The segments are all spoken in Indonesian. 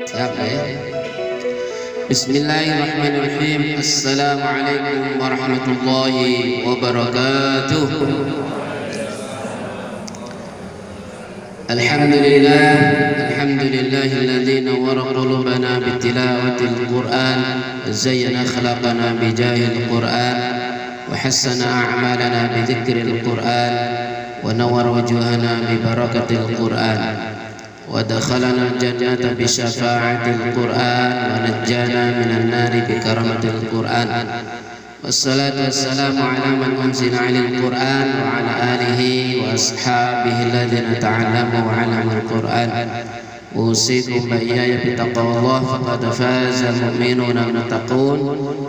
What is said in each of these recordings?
Siapa ya? Bismillahirrahmanirrahim. Assalamualaikum warahmatullahi wabarakatuh. Alhamdulillahilladzi nawwara qulubana bitilawatil Qur'an wa zayyana akhlaqana bijahil Qur'an wa hassana a'malana bidzikril Qur'an wa nawwara wujuhana bibarakatil Qur'an wa dakhalana al-jannata bi syafa'atil Qur'an wa najjana minan nari bi karamatil Qur'an. Wassalatu wassalamu ala man unzila 'alal Qur'an wa ala alihi wa ashabihi alladhina ta'allamu 'alamal Qur'an. Usikum wa iyaya bi taqwallah faqad faza al-mu'minuna al-muttaqun.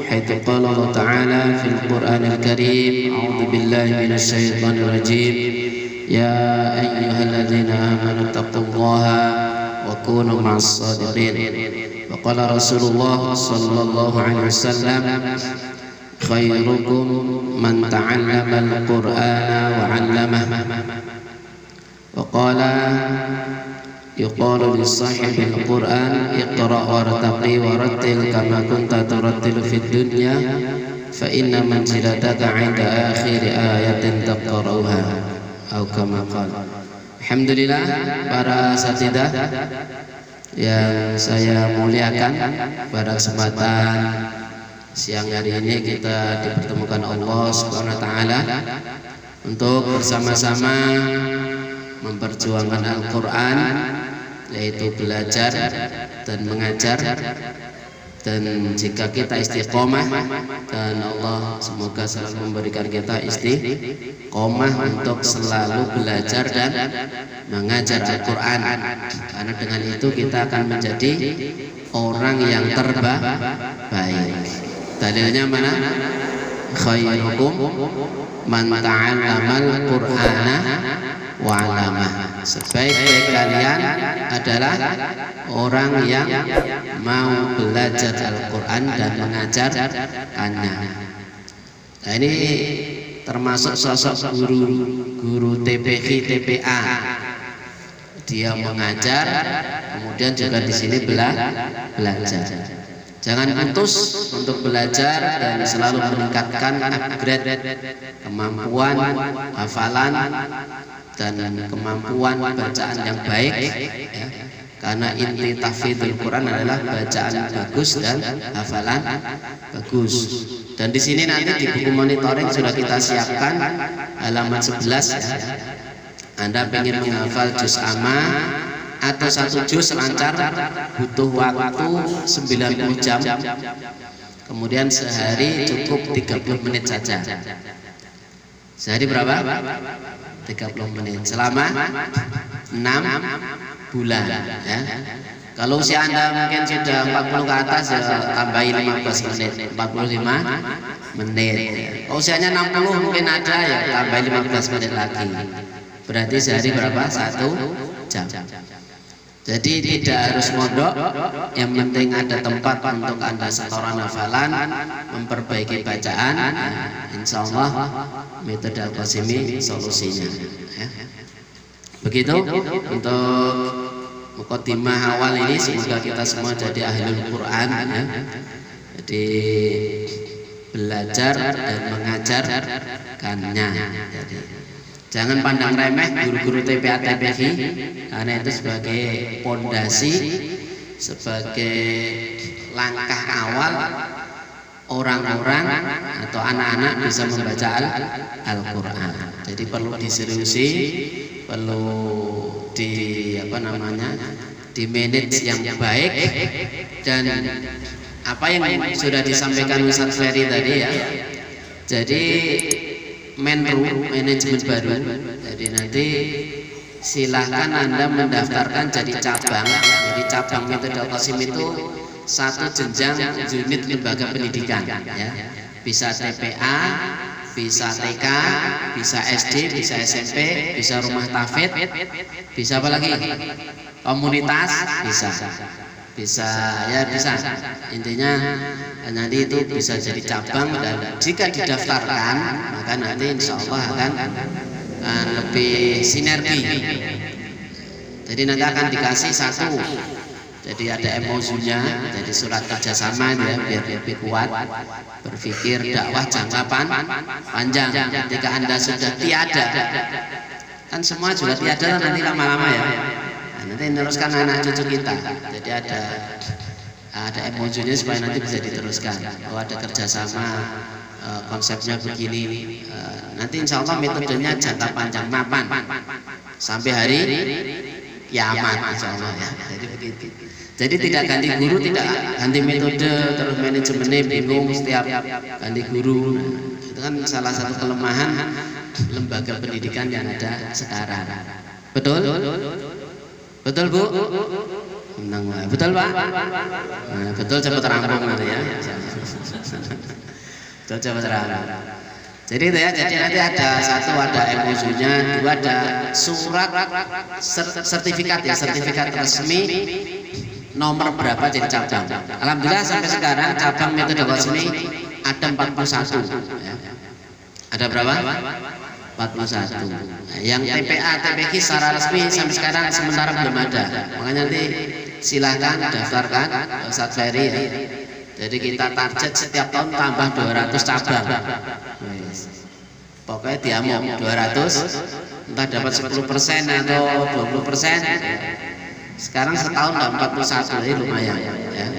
Haitsu qala Allah ta'ala fil Qur'anil Karim, a'udzu billahi minasy syaithanir rajim. Ya ayyuhalladzina amanu taqullaha wa kunu ma'as shadiqin. Wa qala Rasulullah sallallahu alaihi wasallam, khairukum man ta'allama al-Qur'ana wa 'allamahu. Wa qala yuqalu li sahibil Qur'an iqra' wartaqi warattil kama kunta turattilu fid dunya fa inna manzilataka 'inda akhir ayatin taqra'uha. Alhamdulillah, para asatidzah yang saya muliakan, pada kesempatan siang hari ini kita dipertemukan Allah Subhanahu wa taala untuk bersama-sama memperjuangkan Al-Qur'an, yaitu belajar dan mengajar. Dan jika kita istiqomah, dan Allah semoga selalu memberikan kita istiqomah untuk selalu belajar dan mengajar Al-Quran, karena dengan itu kita akan menjadi orang yang terbaik. Dalilnya mana? Khairukum man ta'allamal Qur'ana wa 'allamah. Sebaik-baik kalian adalah orang yang mau belajar Al-Quran dan mengajarkannya. Nah, ini termasuk sosok guru TPI, TPA. Dia mengajar, kemudian juga di sini belajar. Jangan putus untuk belajar dan selalu meningkatkan upgrade kemampuan hafalan dan kemampuan bacaan yang baik, ya. Karena inti tahfidzul Quran adalah bacaan bagus dan hafalan bagus. Dan di sini nanti di buku monitoring sudah kita siapkan halaman 11, ya. Anda ingin menghafal juz amma atau satu juz lancar butuh waktu 90 jam, kemudian sehari cukup 30 menit saja. Sehari berapa? 30 menit selama 6 bulan, ya. Kalau usia Anda mungkin sudah 40 ke atas, ya tambahin 15 menit, 45 menit. Kalau usianya 60 mungkin ada, ya tambahin 15 menit lagi. Berarti sehari berapa? 1 jam. Jadi tidak harus mondok, yang penting ada tempat untuk Anda setoran hafalan, memperbaiki bacaan. Insya Allah metode Al-Qasimi solusinya, ya. Begitu untuk muqaddimah awal ini. Semoga kita semua jadi ahlul Quran, ya. Jadi belajar dan mengajarkannya. Jadi jangan pandang remeh guru-guru TPA TPI, karena itu sebagai pondasi, sebagai langkah awal orang-orang atau anak-anak bisa membaca Al-Quran. Jadi perlu diseriusi, perlu di manage yang baik. Dan apa yang sudah disampaikan Ustaz Ferry tadi, ya. Jadi manajemen baru. Jadi nanti silahkan Anda mendaftarkan jadi cabang. Jadi cabang metode Al-Qasim itu satu jenjang unit lembaga pendidikan, ya. Bisa TPA, bisa TK, bisa SD, bisa SMP, bisa rumah tahfidz, bisa apa lagi? Komunitas, bisa, ya bisa. Intinya nanti itu bisa jadi cabang, dan jika didaftarkan maka nanti insya Allah akan lebih sinergi. Jadi nanti akan dikasih satu Jadi ada MOU-nya, jadi surat kerjasama ya, biar lebih kuat berpikir dakwah jangka panjang. Ketika Anda sudah tiada, kan semua juga tiada nanti lama-lama ya. Nah, nanti meneruskan anak cucu kita. Jadi ada MOU-nya supaya nanti bisa diteruskan. Oh, ada kerjasama, konsepnya begini. Nanti insya Allah metodenya jangka panjang, mapan sampai hari kiamat insya Allah ya. Jadi begitu. Jadi tidak ganti guru, tidak ganti metode, terus manajemennya bingung setiap ganti guru. Itu kan salah satu kelemahan lembaga pendidikan yang ada sekarang. Betul? Betul Bu? Betul Pak? Nah, betul cepat rampung nanti ya. Betul cepat rampung. Jadi itu ya, jadi nanti ada satu ada MOU-nya, dua ada surat sertifikat ya, sertifikat resmi nomor berapa jadi cabang. Alhamdulillah sampai sekarang cabang metode Qasimi ada 41 ya. Ada berapa? 41. Nah, yang TPA, TPQ secara resmi sampai sekarang sementara belum ada. Makanya nanti silahkan daftarkan Ustadz Ferry ya. Jadi kita target setiap tahun tambah 200 cabang. Pokoknya diamuk 200, entah dapat 10% atau 20%. Sekarang setahun udah 41, jadi lumayan ya.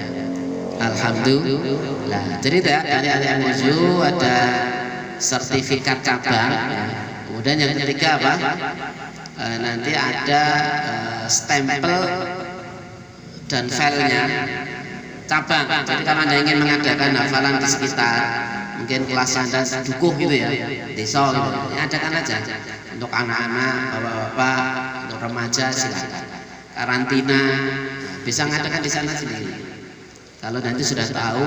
Alhamdulillah. Jadi ada MOU, ada sertifikat cabang ya. Kemudian yang ketiga apa? Nanti ada stempel dan filenya cabang. Jadi kalau Anda ingin mengadakan hafalan di sekitar mungkin kelas Anda dukuh gitu ya, desa gitu, ya adakan aja untuk anak-anak, bapak-bapak, untuk remaja silakan. Karantina bisa ngadakan di sana sendiri. Kalau nanti sudah tahu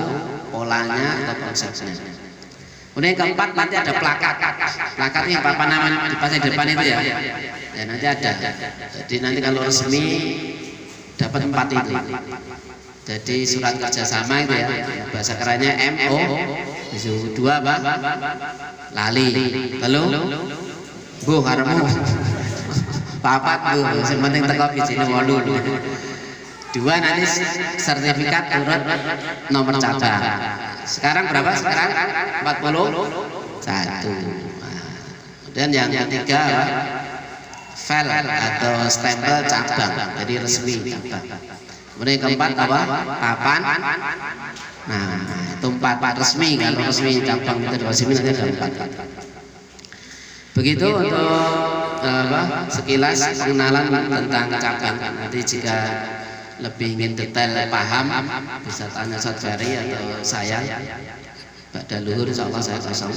polanya atau konsepnya. Kemudian yang keempat nanti ada plakat. Plakat yang papan nama di pasar depan itu ya. Ya nanti ada. Jadi nanti kalau resmi dapat 4 itu. Jadi surat kerjasama itu ya. Bahasa kerennya MO. Dua apa? Lali. Belum? Bu haremu. Papat Bu. Yang penting teko bijine 8. Dua nanti sertifikat urut nomor cabang. Sekarang berapa? Sekarang 41. Dan yang ketiga file atau stempel cabang, jadi resmi cabang. Kemudian yang keempat apa? Papan. Nah, itu 4 resmi. Kalau resmi cabang itu resmi nanti ada 4. Begitu untuk sekilas pengenalan tentang cabang. Nanti jika lebih ingin detail paham bisa tanya Ustadz Ferry atau saya. Pada luhur insya Allah saya kosong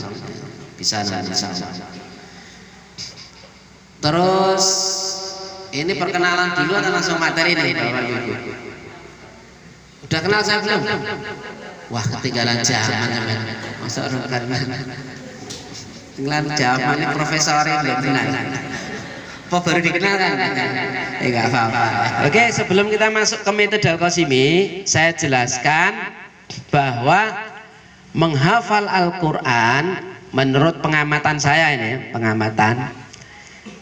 bisa nanti insya Allah. Terus ini perkenalan dulu atau langsung materi nih Bapak Ibu? Udah kenal saya belum? Wah ketinggalan zaman teman. Masa orang ketinggalan zaman ini profesor belum kenal. Apa baru dikenal kan? Enggak apa-apa. Oke, sebelum kita masuk ke metode Al-Qasimi, saya jelaskan bahwa menghafal Al-Quran menurut pengamatan saya ini, pengamatan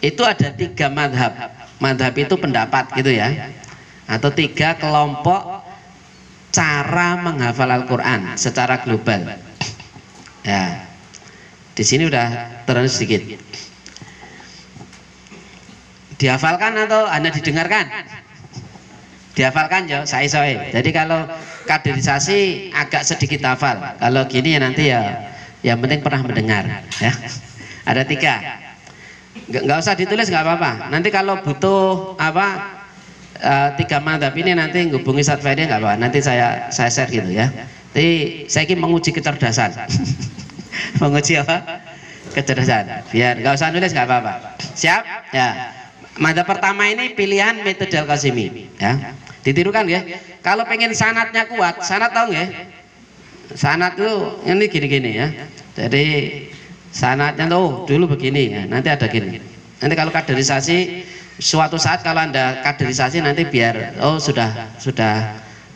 itu ada 3 madhab. Madhab itu pendapat gitu ya, atau 3 kelompok cara menghafal Al-Quran secara global. Ya, di sini udah terus sedikit. Dihafalkan atau hanya didengarkan? Dihafalkan ya, saya. Jadi kalau kaderisasi agak sedikit hafal. Kalau gini ya nanti ya, yang penting pernah mendengar. Ya, ada 3. Nggak usah ditulis nggak apa-apa. Nanti kalau butuh apa 3 madhab ini nanti hubungi Ustadz Ferry nggak apa-apa. Nanti saya share gitu ya. Jadi saya ingin menguji kecerdasan. Menguji apa? Kecerdasan. Biar nggak usah nulis nggak apa-apa. Siap? Ya. Madhab pertama ini pilihan metode Al-Qasimi ya. Ditirukan ya. Kalau pengen sanatnya kuat, sanat tahu nggak? Sanat itu ini gini-gini ya. Jadi sanatnya tuh dulu begini ya, nanti ada gini. Nanti kalau kaderisasi suatu saat kalau Anda kaderisasi nanti biar sudah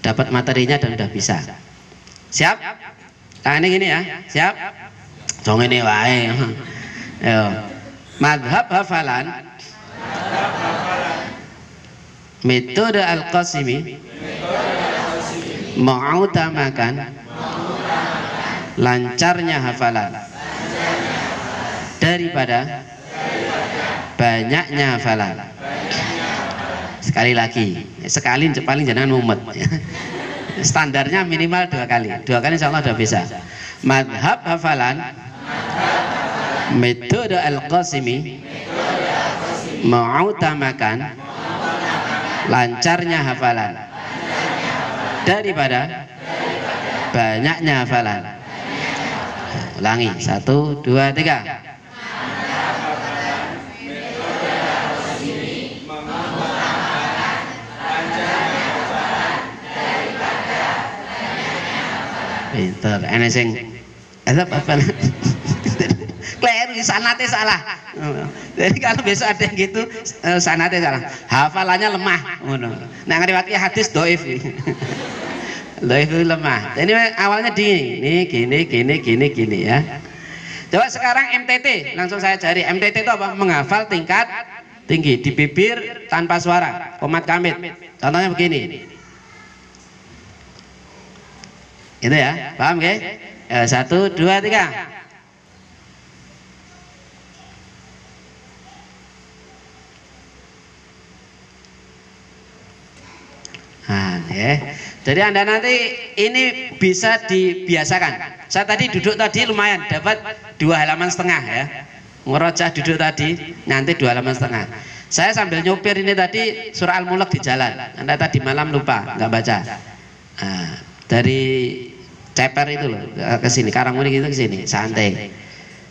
dapat materinya dan sudah bisa. Siap? Nah ini gini ya. Siap? Dong ini wae. Yo. Madhab hafalan metode Al-Qasimi mengutamakan lancarnya hafalan daripada banyaknya hafalan. Sekali lagi, sekali paling jangan mumet. Standarnya minimal 2 kali. 2 kali insya Allah udah bisa. Madhab hafalan, metode Al-Qasimi mengutamakan lancarnya hafalan daripada banyaknya hafalan. Ulangi, 1, 2, 3. Pinter, ini sing apa? Kleru, sanate salah. Jadi kalau besok ada yang gitu, sanate salah. Hafalannya lemah. Nah, ngeriwati hadis doif. Doif itu lemah. Jadi awalnya gini ya. Coba sekarang MTT, langsung saya cari. MTT itu apa? Menghafal tingkat tinggi di bibir tanpa suara, komat kamit. Contohnya begini. Itu ya, paham gak? 1, 2, 3. Nah, ya. Jadi Anda nanti ini bisa dibiasakan. Saya tadi duduk tadi lumayan, dapat 2,5 halaman ya. Ngerocah duduk tadi, nanti 2,5 halaman. Saya sambil nyopir ini tadi surah Al-Mulk di jalan. Anda tadi malam lupa, nggak baca. Nah, dari Ceper itu loh ke sini, Karangmuni gitu ke sini, santai.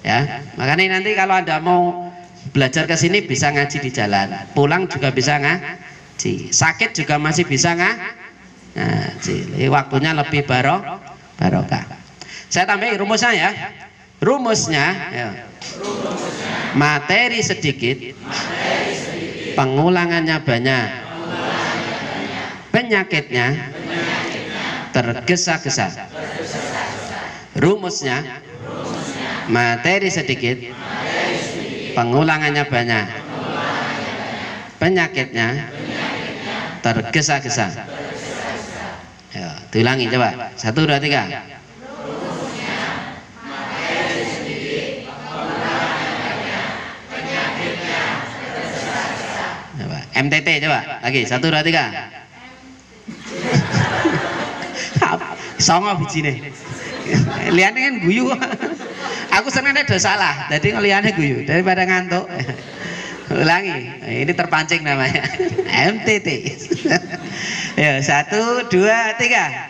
Ya, makanya nanti kalau Anda mau belajar ke sini bisa ngaji di jalan, pulang juga bisa ngaji, sakit juga masih bisa ngaji. Waktunya lebih barokah. Saya tambahin rumusnya ya. Rumusnya ya. Materi sedikit, pengulangannya banyak, penyakitnya tergesa-gesa. Rumusnya materi sedikit, pengulangannya banyak, penyakitnya tergesa-gesa. Ya, diulangi coba. 1, 2, 3. Coba. MTT coba lagi. 1, 2, 3. Songo bijine. Liane kan guyu. Aku seneng ada salah, jadi ngeliane guyu daripada ngantuk. Ulangi, ini terpancing namanya. MTT. Ya, 1, 2, 3.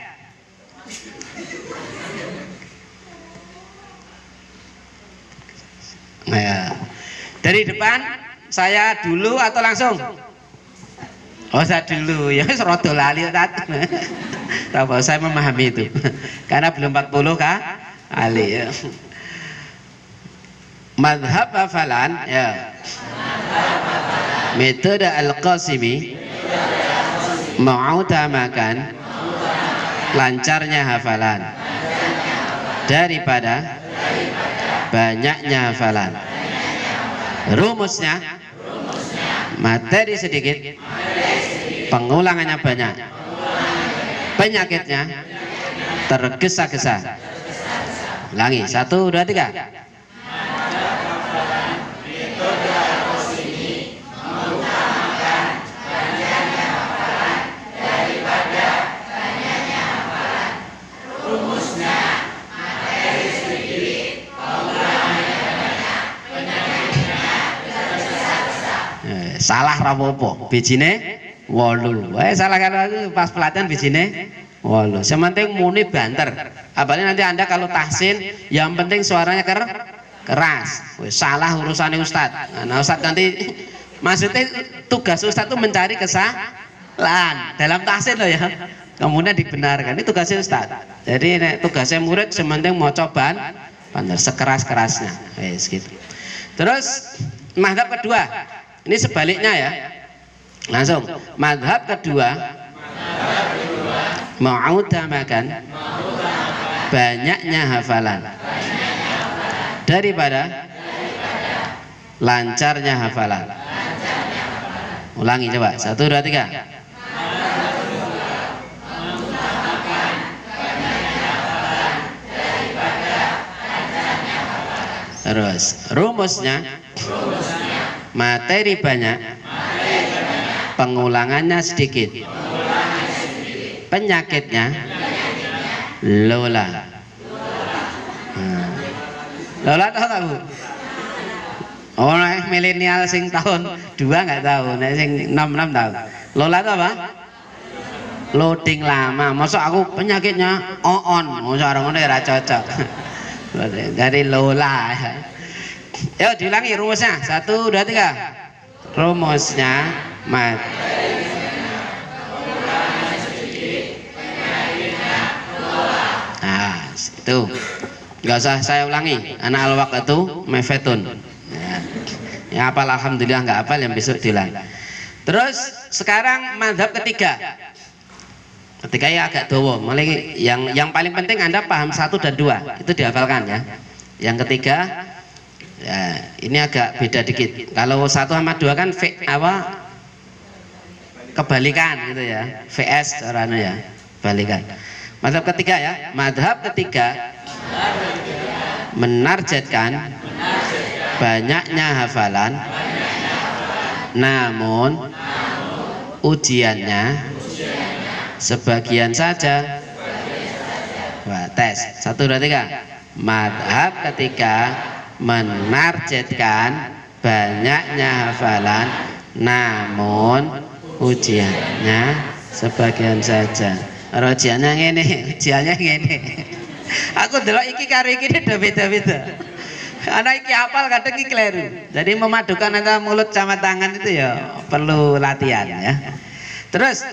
Nah, dari depan saya dulu atau langsung? Oh, saya dulu ya, serodo lali tadi. Tahu saya memahami itu karena belum 40 kali ya. Madhab hafalan ya, metode Al-Qasimi mengutamakan lancarnya hafalan daripada banyaknya hafalan. Rumusnya materi sedikit, pengulangannya banyak, penyakitnya tergesa-gesa. Ulangi, 1, 2, 3. Salah rapopo, bijine 8. Wae salah kalau aku pas pelatihan bijine 8. Sementing muni banter. Apalagi nanti Anda kalau tahsin, yang penting suaranya keras. Wes salah urusannya Ustadz. Nah, Ustadz nanti maksudnya tugas Ustadz itu mencari kesalahan dalam tahsin loh ya. Kemudian dibenarkan. Ini tugasnya Ustadz. Jadi tugasnya murid sementing mau coba banter sekeras-kerasnya. Wes gitu. Terus madhab kedua. Ini sebaliknya ya. Langsung. Madhab kedua mengutamakan banyaknya hafalan daripada lancarnya hafalan. Ulangi coba. 1, 2, 3. Terus rumusnya materi banyak, pengulangannya sedikit, penyakitnya lola. Lola tahu nggak Bu? Orang milenial sing tahun 2 nggak tahu, nek sing 66 tahu. Lola itu apa? Loading lama. Masa aku penyakitnya on, masa orang ini ora cocok. Dari lola. Yuk diulangi rumusnya. 1, 2, 3. Rumusnya nah, itu. Enggak usah saya ulangi. Anak al-waqtu mefetun. Ya apal alhamdulillah, nggak apal yang besok diulang. Terus sekarang mazhab ketiga. Ketika ya agak dowo, mulai yang paling penting Anda paham 1 dan 2 itu dihafalkan ya. Yang ketiga ya ini agak beda dikit. Kalau 1 sama 2 kan kebalikan gitu ya. VS caranya ya, balikan. Mazhab ketiga ya. Mazhab ketiga menarjetkan banyaknya hafalan, namun ujiannya sebagian saja. Wah, tes 1, 2, 3. Madhab ketiga menarjetkan banyaknya hafalan, namun ujiannya sebagian saja. Ujiannya ngene, ujiannya ngene. Aku delok iki karo iki udah beda-beda. Anak iki hafal kadang iki keliru. Jadi memadukan antara mulut sama tangan itu ya perlu latihan ya. Terus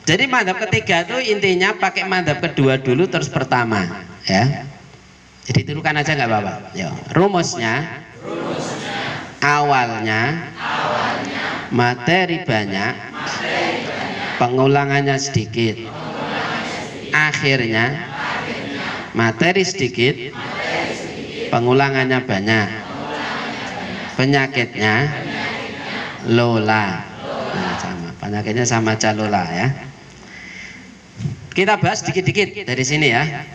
jadi mazhab ketiga itu intinya pakai mazhab kedua dulu terus pertama ya. Jadi tirukan aja nggak apa-apa. Yo, rumusnya awalnya materi banyak, pengulangannya sedikit, akhirnya materi sedikit, pengulangannya banyak, penyakitnya lola. Nah, sama penyakitnya sama aja lola ya. Kita bahas dikit-dikit dari sini ya.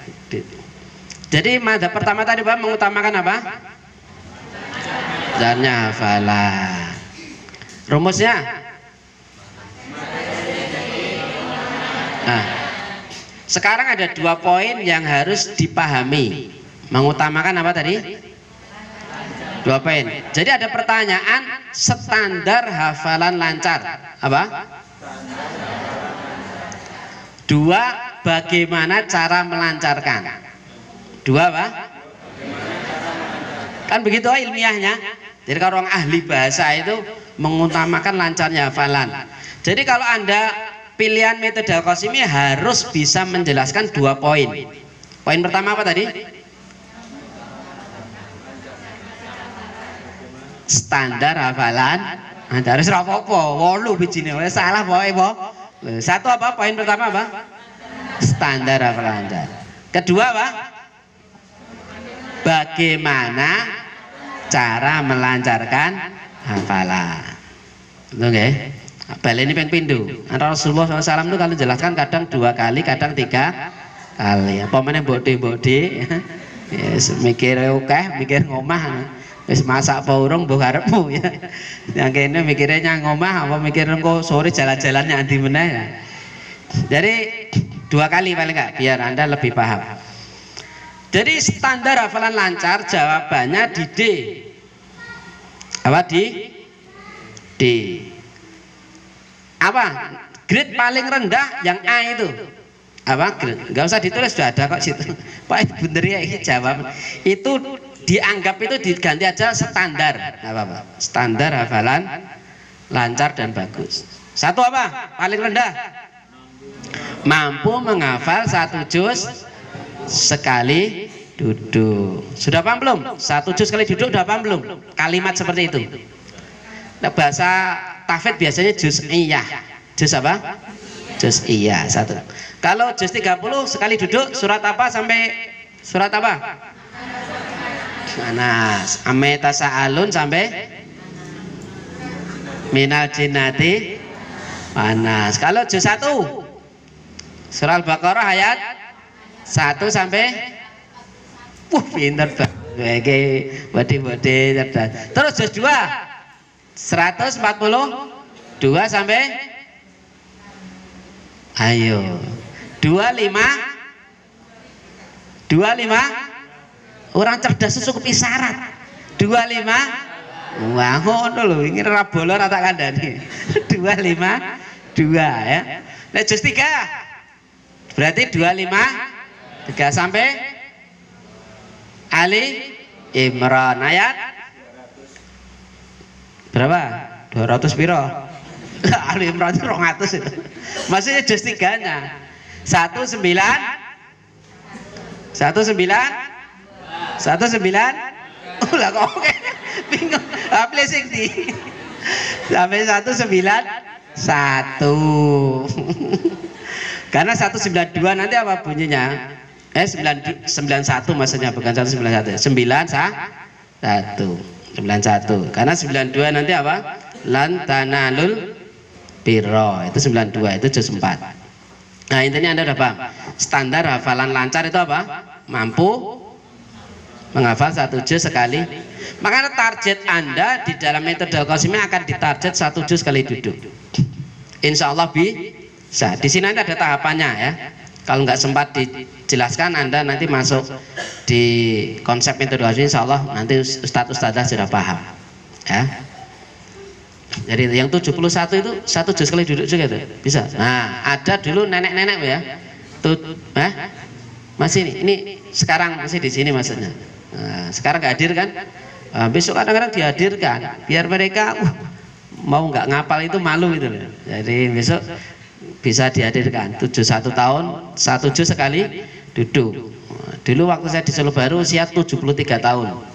Jadi mazhab pertama tadi Pak mengutamakan apa? Zarnya hafalan. Rumusnya? Nah, sekarang ada 2 poin yang harus dipahami. Mengutamakan apa tadi? 2 poin. Jadi ada pertanyaan standar hafalan lancar. Apa? 2, bagaimana cara melancarkan? 2 apa? Kan begitu ilmiahnya. Jadi kalau orang ahli bahasa itu mengutamakan lancarnya hafalan. Jadi kalau Anda pilihan metode Al-Qasimi harus bisa menjelaskan 2 poin. Poin pertama apa tadi? Standar hafalan. Nah, harus rapopo. 8 bijine wis salah pokoke po. 1 apa? Poin pertama apa? Standar hafalan lancar. Kedua apa? Bagaimana cara melancarkan hafalan. Oke. Balik ini pengpindu. Rasulullah SAW itu kalau jelaskan kadang 2 kali, kadang 3 kali. Apa mana bodi-bodi? Yes, mikir oke, mikir ngomah. Wis masak apa urung mbok karepmu ya. Yang kene mikirnya ngomah apa mikir engko sore jalan-jalannya andi meneh ya. Jadi 2 kali paling enggak biar Anda lebih paham. Jadi standar hafalan lancar jawabannya di D. Apa di D? Apa? Grade paling rendah yang A itu. Apa? Grade. Enggak usah ditulis sudah ada kok situ. Pak bener ya ini jawab. Itu dianggap itu diganti aja standar. Apa? Standar hafalan lancar dan bagus. 1 apa? Paling rendah. Mampu menghafal 1 juz sekali duduk. Sudah paham belum? 1 juz sekali duduk sudah paham belum? Kalimat seperti itu. Nah, bahasa tahfidz biasanya juz'iyah. Juz apa? Juz'iyah 1. Kalau juz 30 sekali duduk surat apa sampai surat apa? Anas. Ameta sa'alun sampai minal jinnati Anas. Kalau juz 1 surah Al-Baqarah ayat 1 sampai pinter banget. Oke, bodi cerdas. Terus juz 2 142 sampai ayo 25 orang cerdas itu cukup isyarat 25 wah ngono lho ini ora bola ora tak kandhani 252 ya. Nah juz 3 berarti 25 3 sampai Ali Imran ayat berapa? 200 piro? Ali Imran 200 itu. Maksudnya juz 3-nya 19 lah kok oke bingung apel sing di sampai 191 karena 192 nanti apa bunyinya 91 maksudnya bukan 191 91 karena 92 nanti apa lan tanalul birra itu 92 itu juz 4. Nah intinya Anda udah paham standar hafalan lancar itu apa mampu menghafal 1 juz sekali. Makanya target Anda di dalam metode Al-Qasimi akan ditarget 1 juz sekali duduk. Insya Allah bisa. Di sini nanti ada tahapannya ya. Kalau nggak sempat dijelaskan Anda nanti masuk di konsep metode Al-Qasimi, insya Allah nanti ustadzah sudah paham ya. Jadi yang 71 itu 1 juz sekali duduk juga tuh bisa. Nah ada dulu nenek-nenek ya tuh masih ini sekarang masih di sini maksudnya. Nah, sekarang nggak hadir kan? Besok kadang-kadang dihadirkan biar mereka mau nggak ngapal itu malu gitu loh. Jadi besok bisa dihadirkan 71 tahun 1 juz sekali duduk. Dulu waktu saya di Solo Baru usia 73 tahun.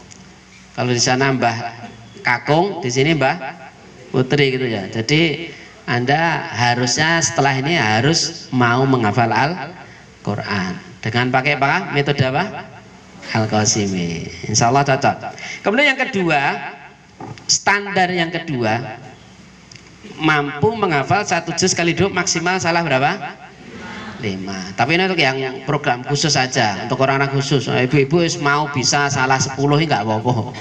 Kalau di sana Mbah Kakung, di sini Mbah Putri gitu ya. Jadi Anda harusnya setelah ini harus mau menghafal Al-Quran dengan pakai apa? Metode apa? Al-Qasimi. Insya Allah cocok. Kemudian yang kedua, standar yang kedua, mampu menghafal 1 juz sekali duduk maksimal salah berapa? 5. Tapi ini untuk yang program khusus saja, untuk orang-orang khusus. Ibu-ibu mau bisa salah 10 enggak apa-apa.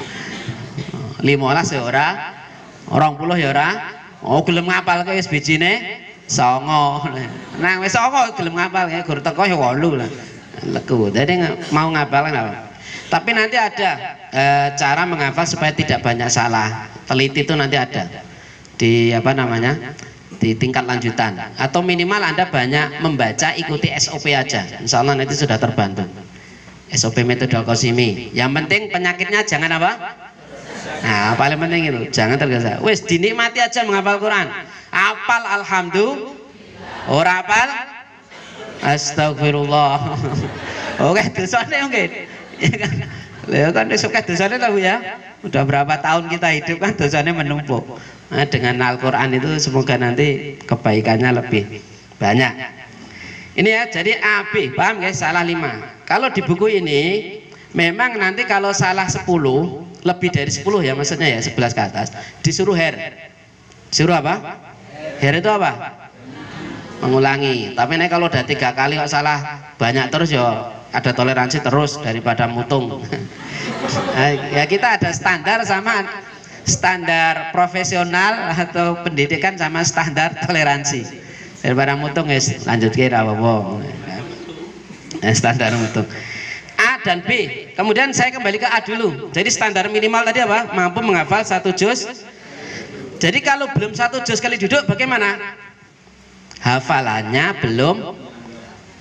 15 ya ora, 20 ya ora. Oh gelem ngapal ke wis bijine 9. Nah wis 9 gelem ngapal ya gur teko ya 8 lah. Leku. Jadi mau ngapal apa? Tapi nanti ada cara menghafal supaya tidak banyak salah. Teliti itu nanti ada di apa namanya di tingkat lanjutan atau minimal Anda banyak membaca ikuti SOP aja. Insya Allah nanti sudah terbantu. SOP metode Al-Qasimi. Yang penting penyakitnya jangan apa? Nah paling penting itu jangan tergesa. Wes dinikmati aja menghafal Quran. Apal alhamdulillah. Ora apal astagfirullah. Oke, dosane oke. Ya kan suka dosane tahu ya. Udah berapa tahun kita hidup kan dosane menumpuk. Nah, dengan Al-Qur'an itu semoga nanti kebaikannya lebih banyak. Ini ya, jadi AB, paham guys? Salah 5. Kalau di buku ini memang nanti kalau salah 10, lebih dari 10 ya maksudnya ya, 11 ke atas, disuruh her. Disuruh apa? Her itu apa? Mengulangi. Tapi ini kalau udah 3 kali kok salah banyak terus ya ada toleransi terus daripada mutung. Nah, ya kita ada standar sama standar profesional atau pendidikan sama standar toleransi. Daripada mutung guys lanjut kira apa-apa. Standar mutung. A dan B. Kemudian saya kembali ke A dulu. Jadi standar minimal tadi apa? Mampu menghafal 1 juz. Jadi kalau belum 1 juz kali duduk bagaimana? Hafalannya belum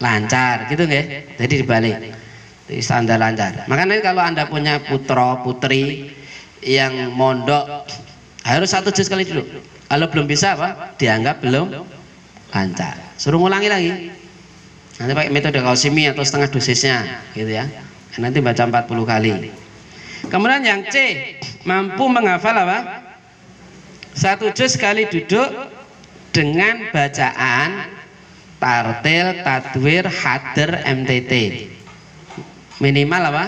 lancar gitu nggih. Jadi dibalik. Jadi standar lancar. Makanya kalau Anda punya putra putri yang mondok harus 1 juz kali duduk. Kalau belum bisa apa? Dianggap belum lancar. Suruh ngulangi lagi. Nanti pakai metode Al-Qasimi atau setengah dosisnya gitu ya. Nanti baca 40 kali. Kemudian yang C, mampu menghafal apa? 1 juz sekali duduk dengan bacaan tartil, tadwir, hadir, MTT. Minimal apa?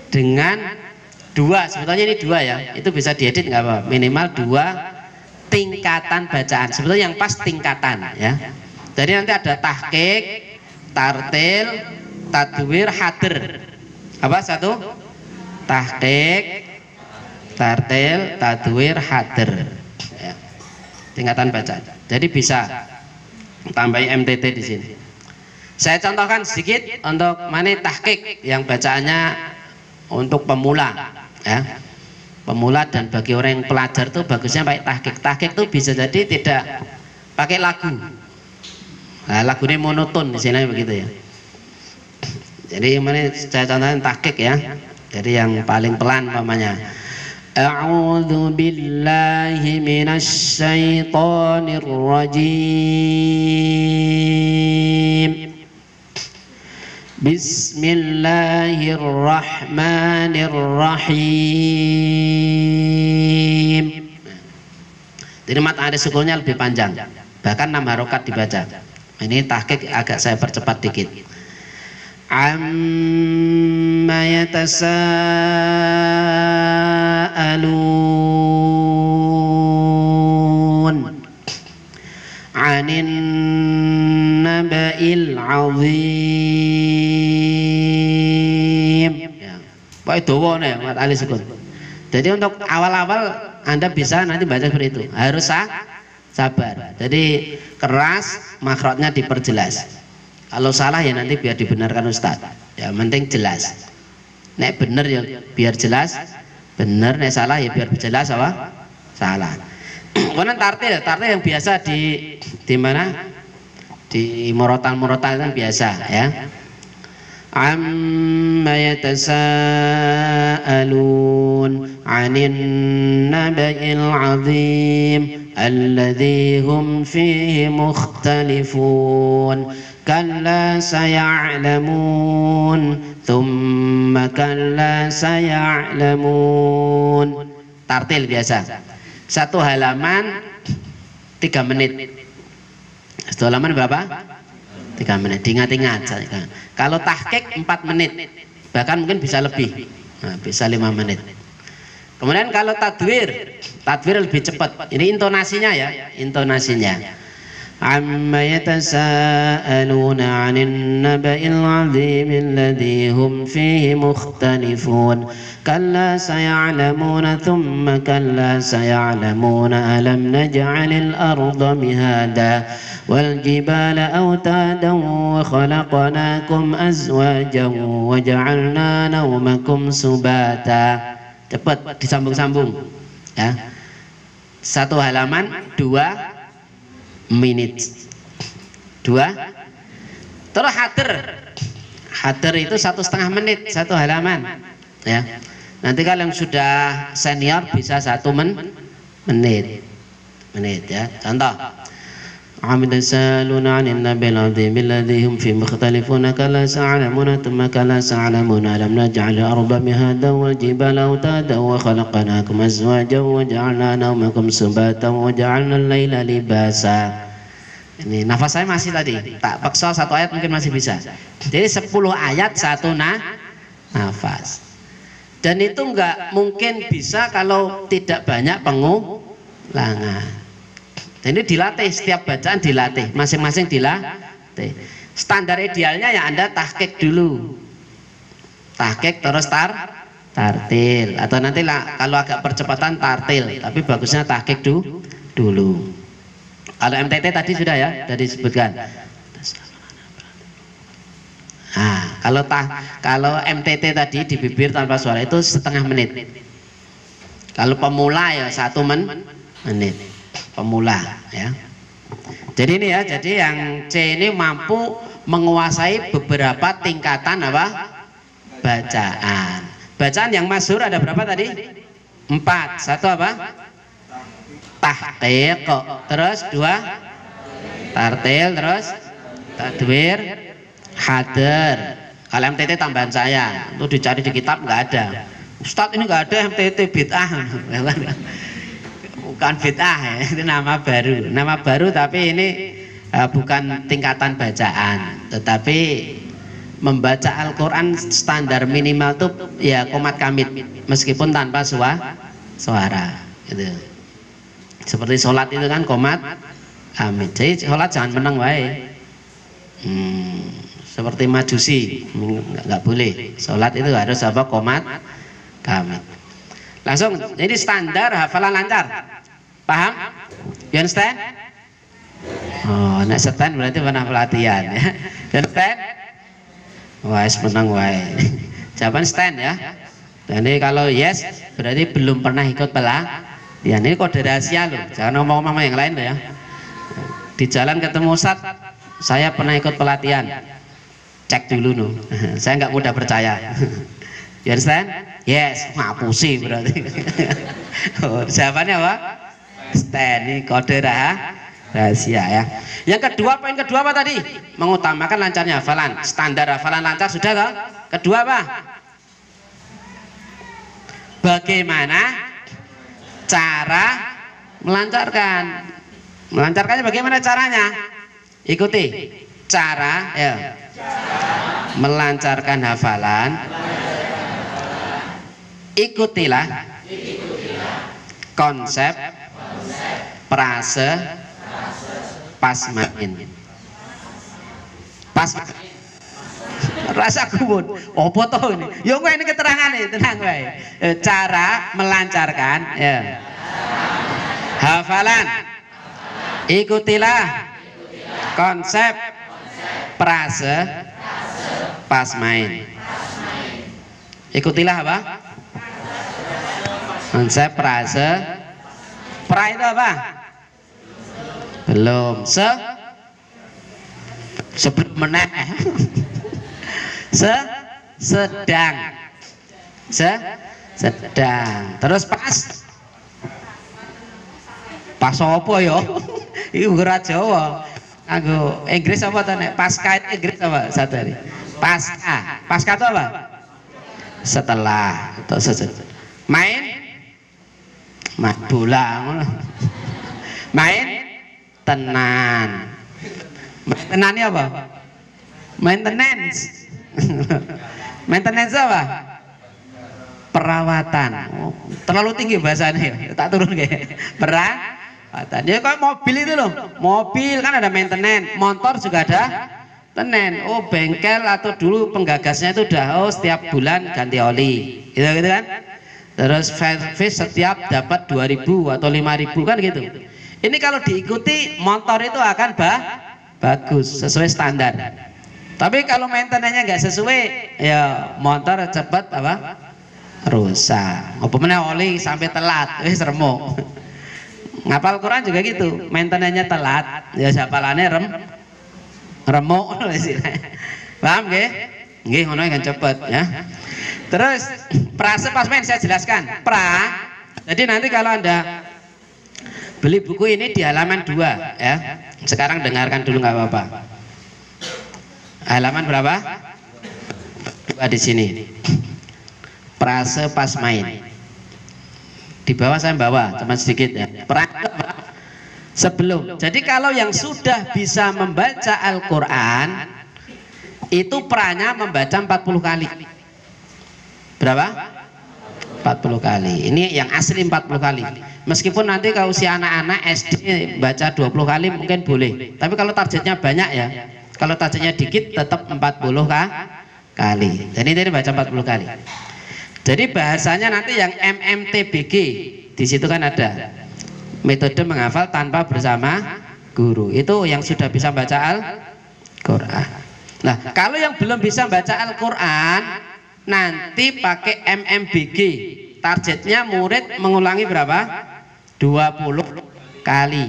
Dengan 2, sebetulnya ini 2 ya. Itu bisa diedit nggak apa? Minimal 2 tingkatan bacaan. Sebetulnya yang pas tingkatan ya. Jadi nanti ada tahqiq, tartil, tadwir, hadir. Apa 1? tahqiq, tartil, tadwir, hadir. Ya. Tingkatan bacaan. Jadi bisa tambahi MTT di sini. Saya contohkan sedikit untuk mana tahqiq yang bacaannya untuk pemula, ya. Pemula dan bagi orang yang pelajar tuh bagusnya pakai tahqiq. Tahqiq tuh bisa jadi tidak pakai lagu. Nah, lagunya monoton di sini begitu ya. Jadi yang mana saya contohkan tahqiq ya. Jadi yang paling pelan umpamanya. A'udzu billahi minasy syaithanir rajim. Bismillahirrahmanirrahim. Jadi mat ada sukunnya lebih panjang, bahkan 6 harokat dibaca. Ini tahqiq agak saya percepat dikit. Amma yatasaalun 'anin naba'il 'azim. Ya. Pokoke dawa nih mat alis sukun. Jadi untuk awal-awal Anda bisa nanti baca seperti itu. Harus sabar. Jadi keras, makhrajnya diperjelas. Kalau salah ya nanti biar dibenarkan Ustaz. Ya penting jelas. Nek bener ya biar jelas, bener. Nek salah ya biar jelas apa? Salah. Kemudian tartil yang biasa di mana? Di morotan kan biasa ya. Amma yatasaalun 'anil naba'il 'azim alladzi hum fihi mukhtalifun kalla saya'lamun thumma kalla saya'lamun. Tartil biasa. Satu halaman 3 menit. Satu halaman berapa? 3 menit. Diingat-ingat. Kalau tahqiq 4 menit. Bahkan mungkin bisa lebih. Nah, bisa 5 menit. Kemudian kalau tadwir lebih cepat. Ini intonasinya ya, intonasinya. Amma yatasaaluna 'anil naba'il 'azim alladzi hum fihi mukhtalifun kalla saya'lamuna thumma kalla saya'lamuna alam naj'alil arda mihada wal jibala awtadan wa khalaqnakum azwajan wa ja'alna nawmakum subata. Cepat disambung-sambung ya. Satu halaman 2 menit. 2. Terus hadir itu 1,5 menit satu halaman ya. Nanti kalau yang sudah senior bisa 1 menit ya. Contoh Amdasalun 'anil nabil 'azim alladzi hum fi mukhtalifuna kala sa'lamuna thumma kala sa'lamuna alam naj'al al-arda mihada wal jibala awtada wa khalaqnakum azwajan wa ja'alna nawmakum subatan wa ja'alna al-laila libasa. Ini nafas saya masih tadi, tak paksa 1 ayat mungkin masih bisa. Jadi 10 ayat 1 nafas. Dan itu enggak mungkin bisa kalau tidak banyak pengulangan. Ini dilatih, setiap bacaan dilatih, masing-masing dilatih. Standar idealnya ya Anda tahqiq dulu, tahqiq terus tartil, atau nanti lah kalau agak percepatan tartil, tapi bagusnya tahqiq dulu. Kalau MTT tadi sudah ya, tadi disebutkan. Nah, kalau MTT tadi di bibir tanpa suara itu 1/2 menit. Kalau pemula ya 1 menit. Pemula ya. Jadi ini ya, jadi yang C ini mampu menguasai beberapa tingkatan apa? Bacaan. Bacaan yang masyhur ada berapa tadi? 4. 1 apa? Tahqiq. Terus 2 tartil, terus tadwir, hadir. Kalau MTT tambahan saya, itu dicari di kitab nggak ada. Ustadz ini nggak ada MTT bid'ah. Bukan bid'ah ya, itu nama baru tapi ini bukan tingkatan bacaan, tetapi membaca Al-Quran standar minimal tuh ya qomat kamit meskipun tanpa suara gitu. Seperti sholat itu kan qomat kamit, jadi sholat jangan menang wae. Seperti majusi nggak boleh, sholat itu harus apa? Qomat Amin. Langsung, ini standar hafalan lancar. Paham? You understand? Oh, nek stand berarti pernah pelatihan ya. You understand? Wah, menang wae. Jawaban stand ya. Jadi kalau yes berarti belum pernah ikut pelatihan. Ini kode rahasia loh. Jangan ngomong-ngomong yang lain loh ya. Di jalan ketemu Ustaz, saya pernah ikut pelatihan. Cek dulu no. Saya nggak mudah percaya. You understand? Yes, ngapusi berarti. Oh, jawabannya apa? Stand, ini kode rahasia ya. Yang kedua, poin kedua apa tadi? Mengutamakan lancarnya hafalan. Standar hafalan lancar sudah toh? Kedua apa? Bagaimana cara melancarkan? Melancarkannya bagaimana caranya? Ikuti cara ya. Melancarkan hafalan. Ikutilah konsep frase pas main. Pas rasa kubun. Apa toh ini? Yo kowe ini keterangan nih, tenang wae. Cara melancarkan ya. Hafalan. Ikutilah konsep frase pas main. Ikutilah apa? Konsep frase. Pra itu apa? Belum. Sebelum meneh. Sedang. Sedang. Terus pas. Pas apa ya? Iku ora Jawa. Anggo Inggris apa to nek pasca Inggris apa satu hari? Pasca. Pasca itu apa? Setelah atau sesudah. Main bola. Main tenan. Main tenan ini apa? Maintenance. Maintenance apa? Perawatan. Oh, terlalu tinggi bahasanya. Tak turun kayak. Perawatan. Ya kayak mobil itu loh. Mobil kan ada maintenance. Motor juga ada tenen. Oh, bengkel atau dulu penggagasnya itu udah setiap bulan ganti oli. Gitu kan? Terus service setiap dapat 2.000 atau 5.000 kan gitu. Ini kalau diikuti motor itu akan bagus sesuai standar. Tapi kalau maintenance-nya nggak sesuai, ya motor cepat apa? Rusak. Apa meneh oli sampai telat, wis remuk. Ngapal Quran juga gitu, maintenance-nya telat, ya hafalannya remuk. Paham nggih? Nggih ngono kan cepet ya. Terus frase pas main saya jelaskan. Jadi nanti kalau Anda beli buku ini di halaman 2 ya. Sekarang dengarkan dulu nggak apa-apa. Halaman berapa? 2 di sini. Frase pas main. Di bawah saya bawa cuma sedikit ya. Sebelum. Jadi kalau yang sudah bisa membaca Al-Qur'an itu pranya membaca 40 kali. Berapa? 40 kali. Ini yang asli 40 kali. Meskipun nanti kalau usia anak-anak SD baca 20 kali mungkin boleh. Tapi kalau targetnya banyak ya. Kalau targetnya dikit tetap 40 kali. Jadi ini baca 40 kali. Jadi bahasanya nanti yang MMTBG di situ kan ada metode menghafal tanpa bersama guru. Itu yang sudah bisa baca Al-Qur'an. Nah, kalau yang belum bisa baca Al-Qur'an nanti pakai MMBG. Targetnya murid mengulangi berapa? 20 kali.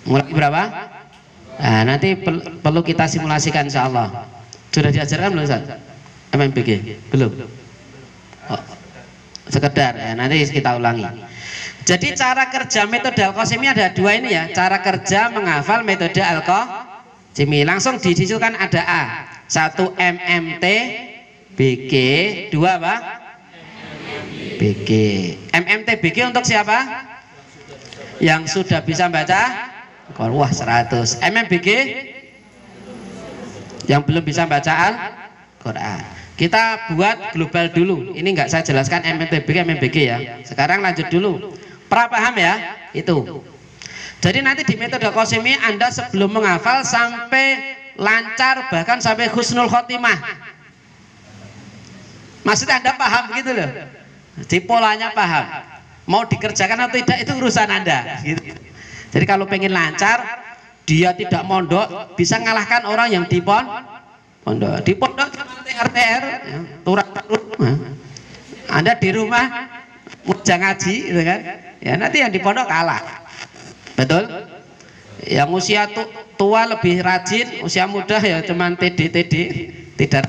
Mengulangi berapa? Nah, nanti perlu kita simulasikan insyaallah. Sudah diajarkan belum Ustaz? MMBG? Belum? Oh, sekedar ya, nanti kita ulangi. Jadi cara kerja metode Al-Qasimi ada 2 ini ya. Cara kerja menghafal metode Al-Qasimi. Langsung disisulkan ada A. 1 MMT BG, 2 apa? BG. MMTBG untuk siapa? Yang sudah bisa baca? Wah 100. MMBG yang belum bisa baca Al-Qur'an. Kita buat global dulu. Ini enggak saya jelaskan MMTBG, MMBG ya. Sekarang lanjut dulu. Paham ya? Itu. Jadi nanti di metode Qasimi Anda sebelum menghafal sampai lancar bahkan sampai husnul khotimah. Maksudnya Anda paham begitu loh. Di polanya paham. Mau dikerjakan atau tidak itu urusan Anda gitu. Jadi kalau pengen lancar, dia tidak mondok, bisa ngalahkan orang yang di pondok. Di pondok cuma TR, ya, turun. Anda di rumah ngejak ngaji gitu kan. Ya nanti yang di pondok kalah. Betul? Yang usia tua lebih rajin, usia muda ya cuman TD tidak.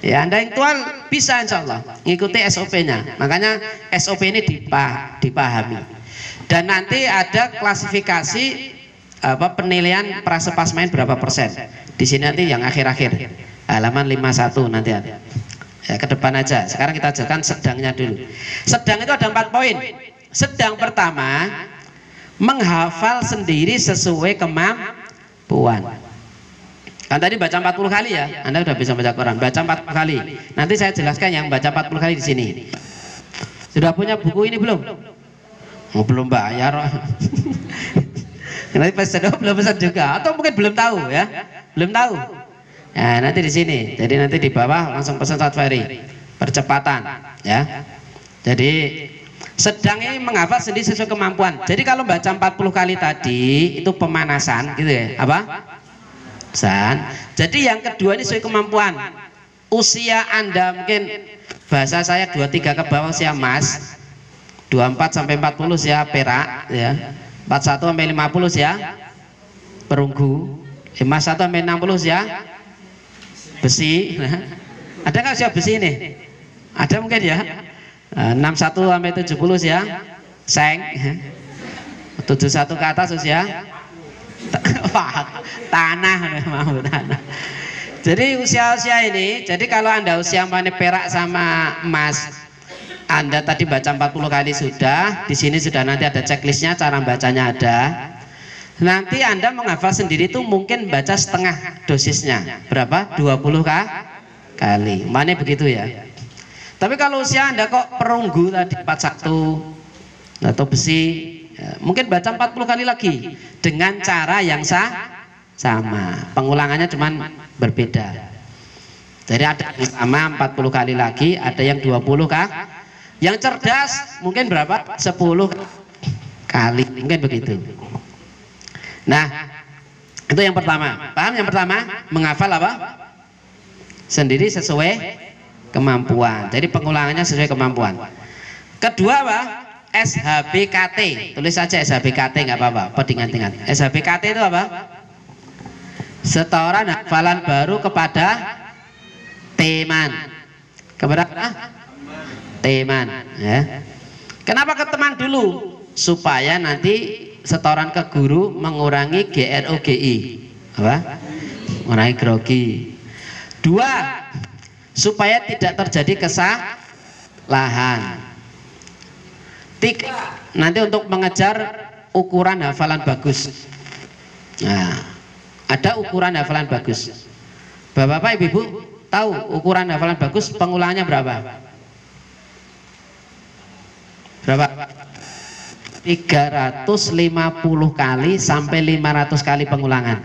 Ya Anda yang tua bisa insya Allah ngikuti SOP-nya. Makanya SOP ini dipahami. Dan nanti ada klasifikasi penilaian prasepas main berapa persen. Di sini nanti yang akhir-akhir halaman 51 nanti ada. Ya, ke depan aja. Sekarang kita ajarkan sedangnya dulu. Sedang itu ada 4 poin. Sedang pertama, menghafal sendiri sesuai kemampuan. Kan tadi baca 40 kali ya. Anda sudah bisa baca Quran. Baca 40 kali. Nanti saya jelaskan yang baca 40 kali di sini. Sudah punya buku ini belum? Oh, belum bayar. Nanti pesan belum pesan juga. Atau mungkin belum tahu ya. Belum tahu. Ya, nanti di sini. Jadi nanti di bawah langsung pesan Satfari. Percepatan ya. Jadi sedang ini menghafal sendiri sesuai kemampuan. Jadi kalau baca 40 kali tadi itu pemanasan gitu ya. Apa? Jadi yang kedua ini sesuai kemampuan. Usia Anda mungkin bahasa saya 23 ke bawah usia emas, 24 sampai 40 usia perak ya. 41 sampai 50 usia perunggu, 51 sampai 60 usia besi. Nah, ada nggak usia besi ini? Ada mungkin ya. 61 sampai 70 usia seng. 71 ke atas usia tanah. Jadi usia-usia ini, jadi kalau Anda usia perak sama emas, Anda tadi baca 40 kali sudah, di sini sudah nanti ada checklistnya, cara bacanya ada. Nanti Anda menghafal sendiri itu mungkin baca setengah dosisnya. Berapa? 20 kali. Mana begitu ya. Tapi kalau usia Anda kok perunggu tadi 41 atau besi, ya, mungkin baca 40 kali lagi dengan cara yang sama. Pengulangannya cuman berbeda. Jadi ada yang sama 40 kali lagi, ada yang 20 kah? Yang cerdas mungkin berapa? 10 kali, mungkin begitu. Nah, itu yang pertama. Paham yang pertama? Menghafal apa? Sendiri sesuai kemampuan. Jadi pengulangannya sesuai kemampuan. Kedua apa? SHBKT. Tulis saja SHBKT nggak apa-apa. Pedingan-dingan. SHBKT itu apa? Setoran hafalan baru kepada teman. Kepada apa? Teman. Ya. Kenapa ke teman dulu? Supaya nanti setoran ke guru mengurangi GROGI. Apa? Mengurangi grogi. Dua, supaya tidak terjadi kesalahan. Tiga, nanti untuk mengejar ukuran hafalan bagus. Nah, ada ukuran hafalan bagus. Bapak-bapak, ibu-ibu tahu ukuran hafalan bagus pengulangannya berapa? Berapa? 350 kali sampai 500 kali pengulangan.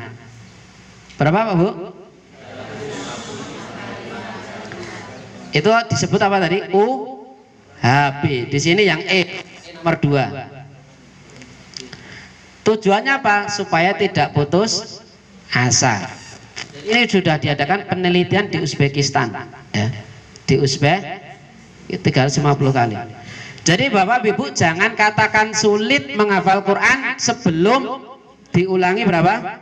Berapa Pak Bu? Itu disebut apa tadi? UHB. Di sini yang E nomor 2. Tujuannya apa? Supaya tidak putus asa. Ini sudah diadakan penelitian di Uzbekistan, ya. Di Uzbek 350 kali. Jadi Bapak Ibu jangan katakan sulit menghafal Quran sebelum diulangi berapa?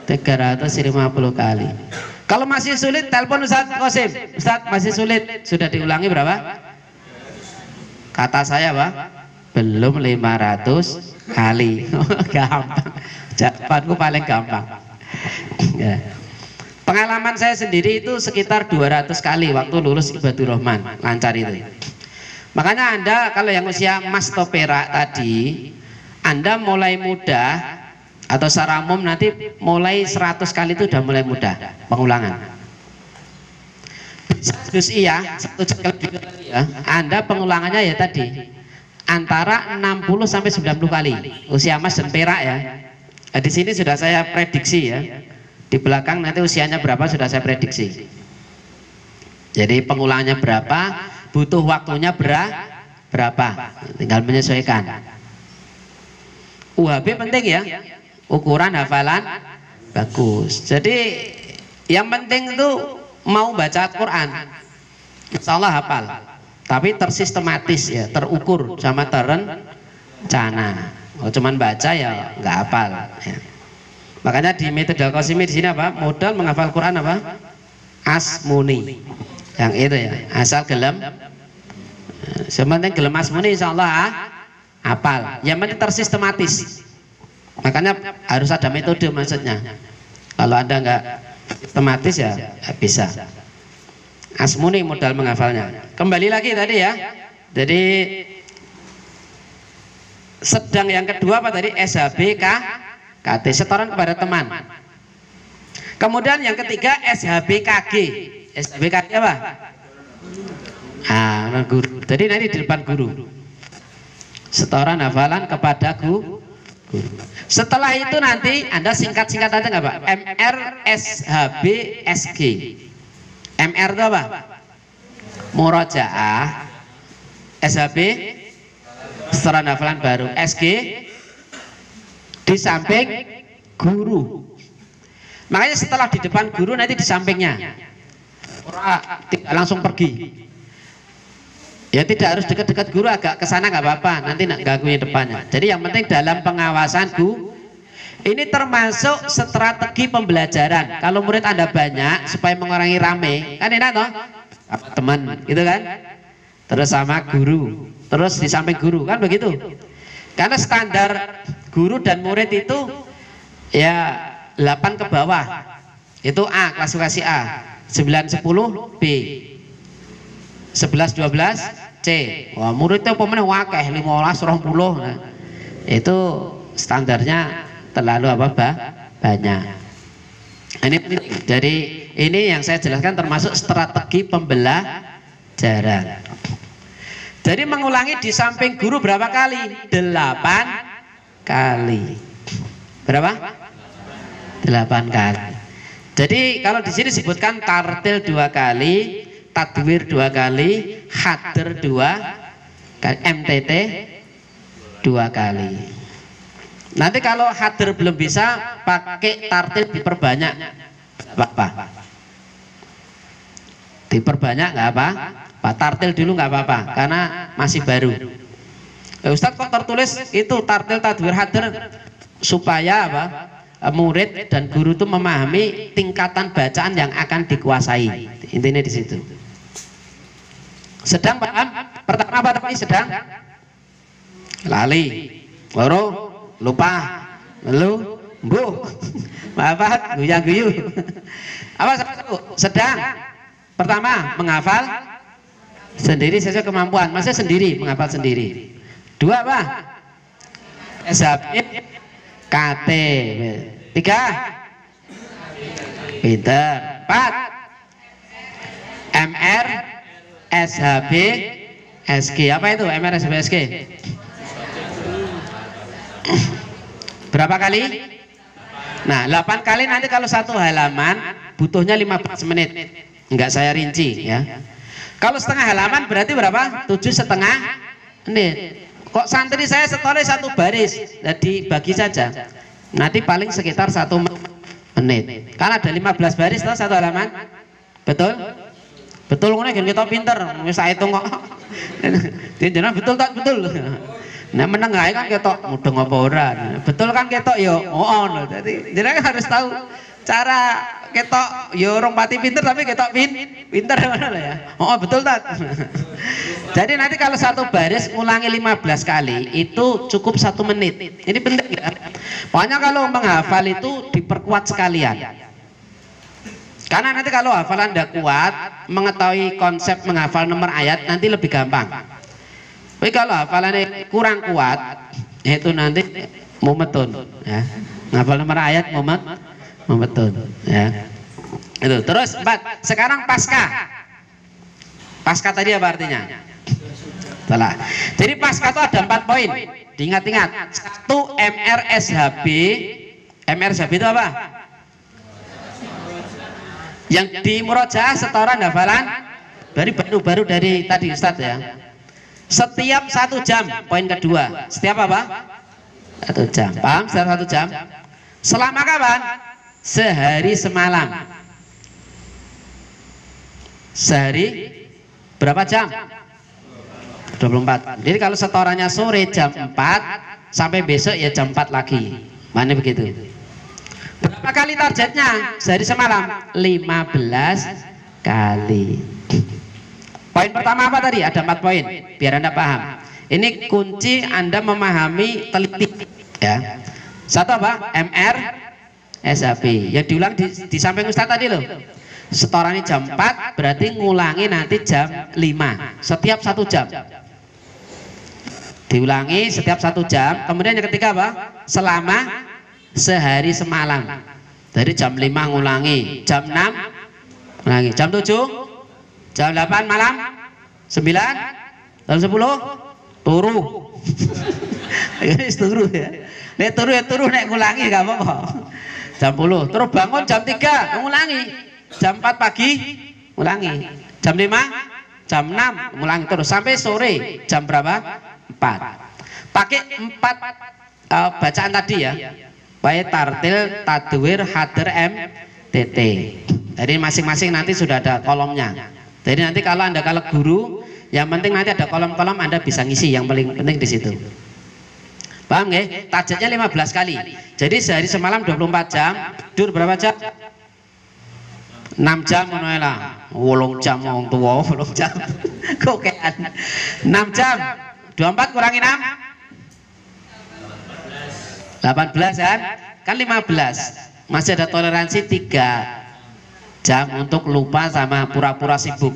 350 kali. Kalau masih sulit, telepon Ustaz Qasim. Ustaz masih sulit, sudah diulangi berapa? Kata saya Pak, belum 500 kali. Gampang. Jawabanku paling gampang. Ya. Pengalaman saya sendiri itu sekitar 200 kali waktu lulus Ibadur Rahman, lancar itu. Makanya Anda kalau yang usia emas atau perak tadi, Anda mulai mudah atau secara umum nanti mulai 100 kali itu sudah mulai mudah pengulangan. Terus iya, satu kali ya. Anda pengulangannya ya tadi antara 60 sampai 90 kali usia emas dan perak ya. Nah, di sini sudah saya prediksi ya. Di belakang nanti usianya berapa sudah saya prediksi. Jadi pengulangannya berapa, butuh waktunya berapa, tinggal menyesuaikan. UHB penting ya, ukuran hafalan bagus. Jadi yang penting itu mau baca Quran, insya Allah hafal, tapi tersistematis ya, terukur sama terencana. Kalau cuman baca ya nggak hafal. Ya. Makanya di metode Al-Qasimi di sini apa? Modal menghafal Quran apa? Asmuni. Yang itu ya, asal gelem. Sementing gelem asmuni insya Allah hafal. Yang penting tersistematis. Makanya harus ada metode maksudnya. Kalau Anda nggak sistematis ya bisa. Asmuni modal menghafalnya. Kembali lagi tadi ya. Jadi sedang yang kedua apa tadi? SHB KT, setoran kepada teman. Kemudian yang ketiga SHBKG. SHBKG apa? Guru. Jadi nanti di depan guru. Setoran hafalan kepada guru. Setelah itu nanti Anda singkat-singkat aja nggak Pak? MR SHB SG. MR itu apa? Murojaah. SHB setoran hafalan baru. SG di samping guru. Makanya setelah di depan guru nanti di sampingnya. Tidak langsung pergi. Ya tidak harus dekat-dekat guru, agak ke sana nggak apa-apa, nanti gangguin depannya. Jadi yang penting dalam pengawasan guru. Ini termasuk strategi pembelajaran. Kalau murid Anda banyak supaya mengurangi rame, kan enak toh? Sama teman, gitu kan? Terus sama guru, terus di samping guru, kan begitu? Karena standar guru dan murid itu ya 8 ke bawah. Itu A, klasifikasi A. 9, 10 B. 11, 12 C. Wah, muridnya pemenang wakeh 15, 20. Nah, itu standarnya terlalu banyak. Ini penting. Jadi ini yang saya jelaskan termasuk strategi pembelajaran. Jadi mengulangi di samping guru berapa kali? 8 kali. Berapa? 8 kali. Jadi kalau di sini disebutkan tartil 2 kali, tadwir 2 kali, hadir 2 kali, MTT 2 kali. Nanti kalau hadir belum bisa, pakai tartil diperbanyak, apa? Diperbanyak nggak apa? Pak tartil dulu nggak apa-apa, karena masih baru. Ustadz kok tertulis itu tartil, tadwir, hadir supaya apa? Murid dan guru itu memahami tingkatan bacaan yang akan dikuasai. Intinya di situ. Sedang paham? Pertama apa tadi? Sedang lali, loro, lupa, lu, mbuh, apa? Guyang-guyu. Apa satu? Sedang. Pertama menghafal sendiri sesuai kemampuan. Maksudnya sendiri, menghafal sendiri. 2 apa? SHB KT. 3 pinter. 4 MR SHB SG. Apa itu MR SHB SG? Berapa kali? Nah 8 kali. Nanti kalau satu halaman butuhnya 15 menit. Enggak saya rinci ya. Kalau setengah halaman berarti berapa? 7,5 menit. Kok santri saya setornya 1 baris, jadi bagi saja. Nanti paling sekitar 1 menit. Karena ada 15 baris toh 1 halaman. Betul? Betul ngono kan kita pinter. Wis saya hitung kok. Jenengan betul tak betul. Nah meneng ae kan ketok mudeng apa ora. Betul kan ketok ya on. Jadi jenengan harus tahu cara ketok ya orang pati pinter tapi ketok pinter ngono lho ya. Oh betul tak? Jadi nanti kalau 1 baris ulangi 15 kali itu cukup 1 menit. Ini penting ya. Pokoknya kalau menghafal itu diperkuat sekalian. Karena nanti kalau hafalan Anda kuat, mengetahui konsep menghafal nomor ayat nanti lebih gampang. Tapi kalau hafalannya kurang kuat, itu nanti mumetun ya. Menghafal nomor ayat mumetun ya. Itu. Terus 4. Sekarang pasca. Pasca tadi apa artinya? Salah. Jadi pasca itu ada 4 poin. Diingat-ingat. 1 MRSHB. MRSHB itu apa? Yang di murojaah setoran hafalan baru dari tadi Ustadz ya. Setiap 1 jam, poin kedua. Setiap apa? 1 jam. Paham? Setiap 1 jam. Selama kapan? Sehari semalam. Sehari berapa jam? 24. Jadi kalau setorannya sore jam 4 sampai besok ya jam 4 lagi. Mana begitu? Berapa kali targetnya sehari semalam? 15 kali. Poin pertama apa tadi? Ada 4 poin biar Anda paham. Ini kunci Anda memahami teliti ya. Satu apa? MR SAP. Ya diulang di samping Ustaz tadi loh. Setorannya jam 4 berarti ngulangi nanti jam 5 setiap 1 jam. Diulangi setiap 1 jam. Kemudian yang ketiga apa? Selama sehari semalam. Dari jam 5 ngulangi, jam 6 ngulangi, jam 7, jam 8 malam, 9, jam 10 turu. Ini turu ya. Nek turu ya turu, nek ngulangi gak apa-apa. Jam 10, terus bangun jam 3 ngulangi. Jam 4 pagi ngulangi. Jam 5, jam 6 ngulangi terus sampai sore jam berapa? 4. Pakai 4 bacaan tadi ya. Baik tartil, tadwir, hadir, MTT. Jadi masing-masing nanti sudah ada kolomnya. Jadi nanti kalau guru, yang penting nanti ada kolom-kolom Anda bisa ngisi, yang paling penting di situ. Paham nggih? Targetnya 15 kali. Jadi sehari semalam 24 jam, tidur berapa jam? 6 jam ngono lah. 8 jam wong tuwa, 8 jam. Kokean. 6 jam. 24 kurangi 6. 18 kan 15. Masih ada toleransi 3 jam untuk lupa sama pura-pura sibuk.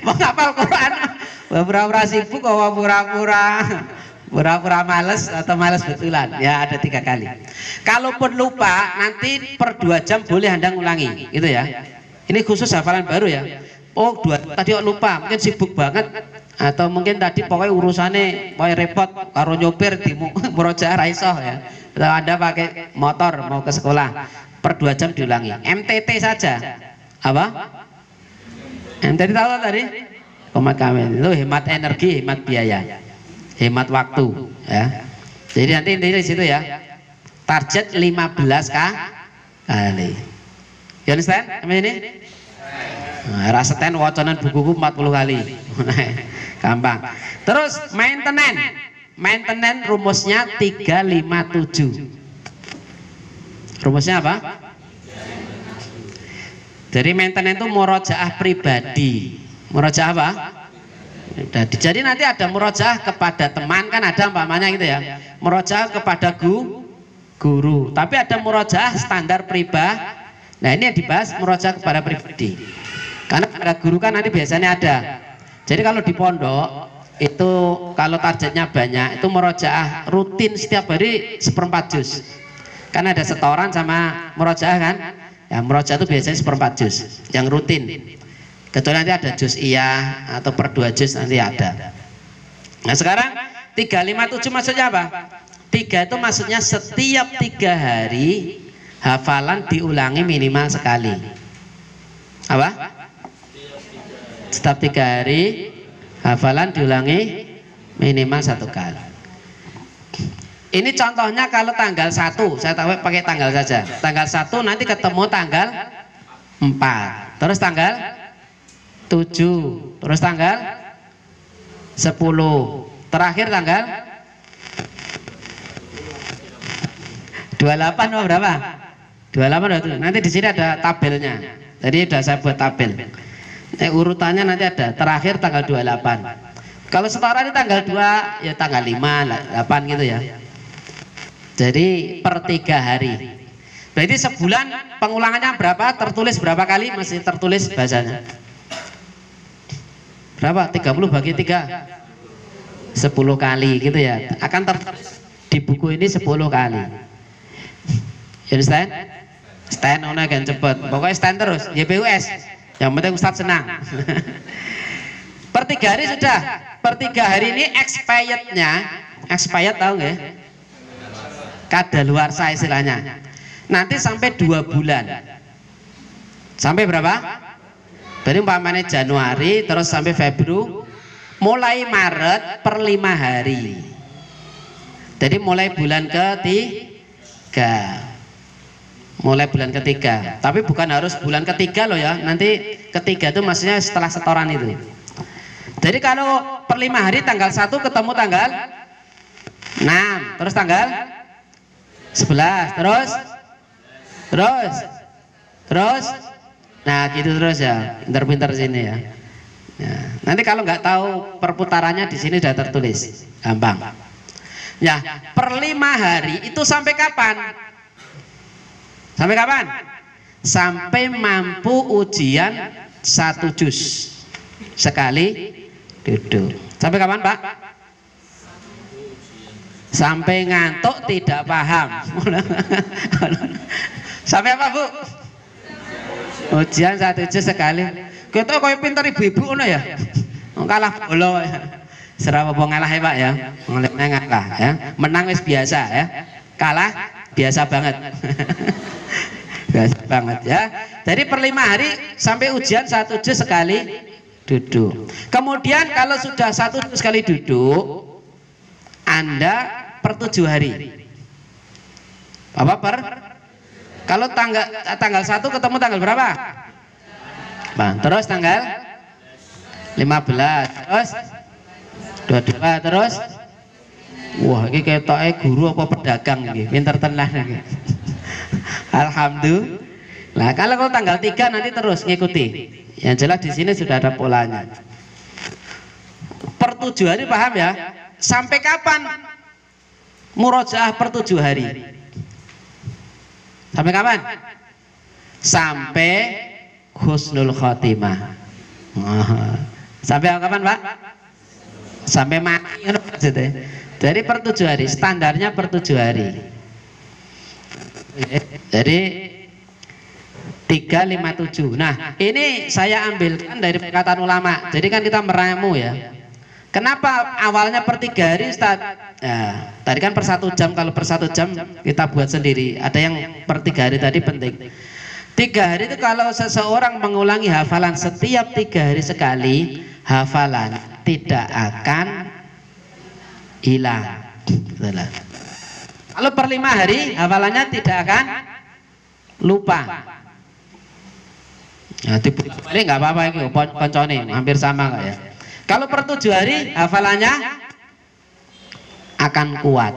Mau ngapal Quran pura-pura sibuk atau pura-pura males atau males betulan ya, ada 3 kali. Kalaupun lupa nanti per 2 jam boleh Anda ngulangi gitu ya. Ini khusus hafalan baru ya. Oh tadi lupa, mungkin sibuk banget atau mungkin tadi pokoknya urusannya pokoknya repot karo nyopir di murojaah raiso ya. Atau Anda pakai motor mau ke sekolah, per 2 jam diulangi. MTT saja apa? MTT tahu tadi? Komat kamil itu hemat energi, hemat biaya, hemat waktu ya. Jadi nanti intinya di situ ya. Target 15 kali. You understand? Ini? Nah, rasetan wacanan bukuku 40 kali. Gampang. Terus maintenance rumusnya 357. Rumusnya apa? Jadi maintenance itu murojaah pribadi. Murojaah apa? Jadi nanti ada murojaah kepada teman, kan ada umpamanya gitu ya. Murojaah kepada guru. Tapi ada murojaah standar pribadi. Nah ini yang dibahas murojaah kepada pribadi. Karena pada guru kan nanti biasanya ada. Jadi kalau di pondok itu kalau targetnya banyak itu murojaah rutin setiap hari 1/4 juz. Karena ada setoran sama murojaah kan. Ya murojaah itu biasanya 1/4 juz yang rutin. Kecuali nanti ada juz iya atau per 2 juz nanti ada. Nah sekarang 357 maksudnya apa? 3 itu maksudnya setiap 3 hari hafalan diulangi minimal sekali. Apa? Setiap 3 hari hafalan diulangi minimal 1 kali. Ini contohnya kalau tanggal 1, saya tahu pakai tanggal saja. Tanggal 1 nanti ketemu tanggal 4, terus tanggal 7, terus tanggal 10, terakhir tanggal 28 atau berapa? 28 nanti di sini ada tabelnya. Jadi sudah saya buat tabel. Urutannya nanti ada terakhir tanggal 28. Kalau setara ini tanggal 2 ya tanggal 5, 8 gitu ya. Jadi per 3 hari. Berarti sebulan pengulangannya berapa? Tertulis berapa kali? Masih tertulis bahasanya. Berapa? 30 bagi 3 10 kali gitu ya. Akan tertulis di buku ini 10 kali. You understand? Stand on akan cepet. Pokoknya stand terus. YPUS. Yang penting Ustadz senang. Per 3 hari sudah. Per 3 hari ini expirednya, expired tahu nggak? Kadaluarsa istilahnya. Nanti sampai 2 bulan. Sampai berapa? Berarti umpamanya Januari terus sampai Februari, mulai Maret per 5 hari. Jadi mulai bulan ketiga. Mulai bulan ketiga. Tapi bukan harus bulan ketiga loh ya. Nanti ketiga itu maksudnya setelah setoran itu. Jadi kalau per 5 hari tanggal 1 ketemu tanggal 6, terus tanggal 11, terus nah gitu terus ya, pinter-pinter sini ya. Nanti kalau nggak tahu perputarannya di sini sudah tertulis, gampang. Ya, per 5 hari itu sampai kapan? Sampai kapan? Sampai mampu ujian 1 juz sekali duduk. Sampai kapan, Pak? Sampai ngantuk tidak paham. Sampai apa, Bu? Ujian 1 juz sekali. Kita kaya pinter ibu-ibu ngono ya. Kalah bola. Serapa apa ngalah ya, Pak ya. Ngalah ya. Menang wis biasa ya. Kalah biasa banget. Biasa banget ya. Jadi per 5 hari sampai ujian 1 juz sekali duduk. Kemudian kalau sudah 1 juz sekali duduk, Anda per 7 hari. Apa per? Kalau tanggal 1 ketemu tanggal berapa? Bang, terus tanggal 15, terus 22, terus wah ini ketoknya guru apa pedagang ini, pinter tenan ini. Alhamdulillah. Nah kalau tanggal 3 nanti terus ngikuti. Yang jelas di sini sudah ada polanya. Per 7 hari paham ya? Sampai kapan murojaah per 7 hari? Sampai kapan? Sampai husnul khotimah. Sampai kapan, Pak? Sampai mati kan maksudnya. Jadi per 7 hari, standarnya per 7 hari. Jadi 357. Nah, ini saya ambilkan dari perkataan ulama. Jadi kan kita meramu ya. Kenapa awalnya per 3 hari, Ustaz? Ya, tadi kan per 1 jam, kalau per 1 jam kita buat sendiri. Ada yang per 3 hari tadi penting. 3 hari itu kalau seseorang mengulangi hafalan setiap 3 hari sekali, hafalan tidak akan hilang. Kalau per 5 hari hafalannya tidak akan lupa. Nah, ini nggak apa-apa itu, koncone hampir sama kok ya. Kalau per 7 hari hafalannya akan kuat.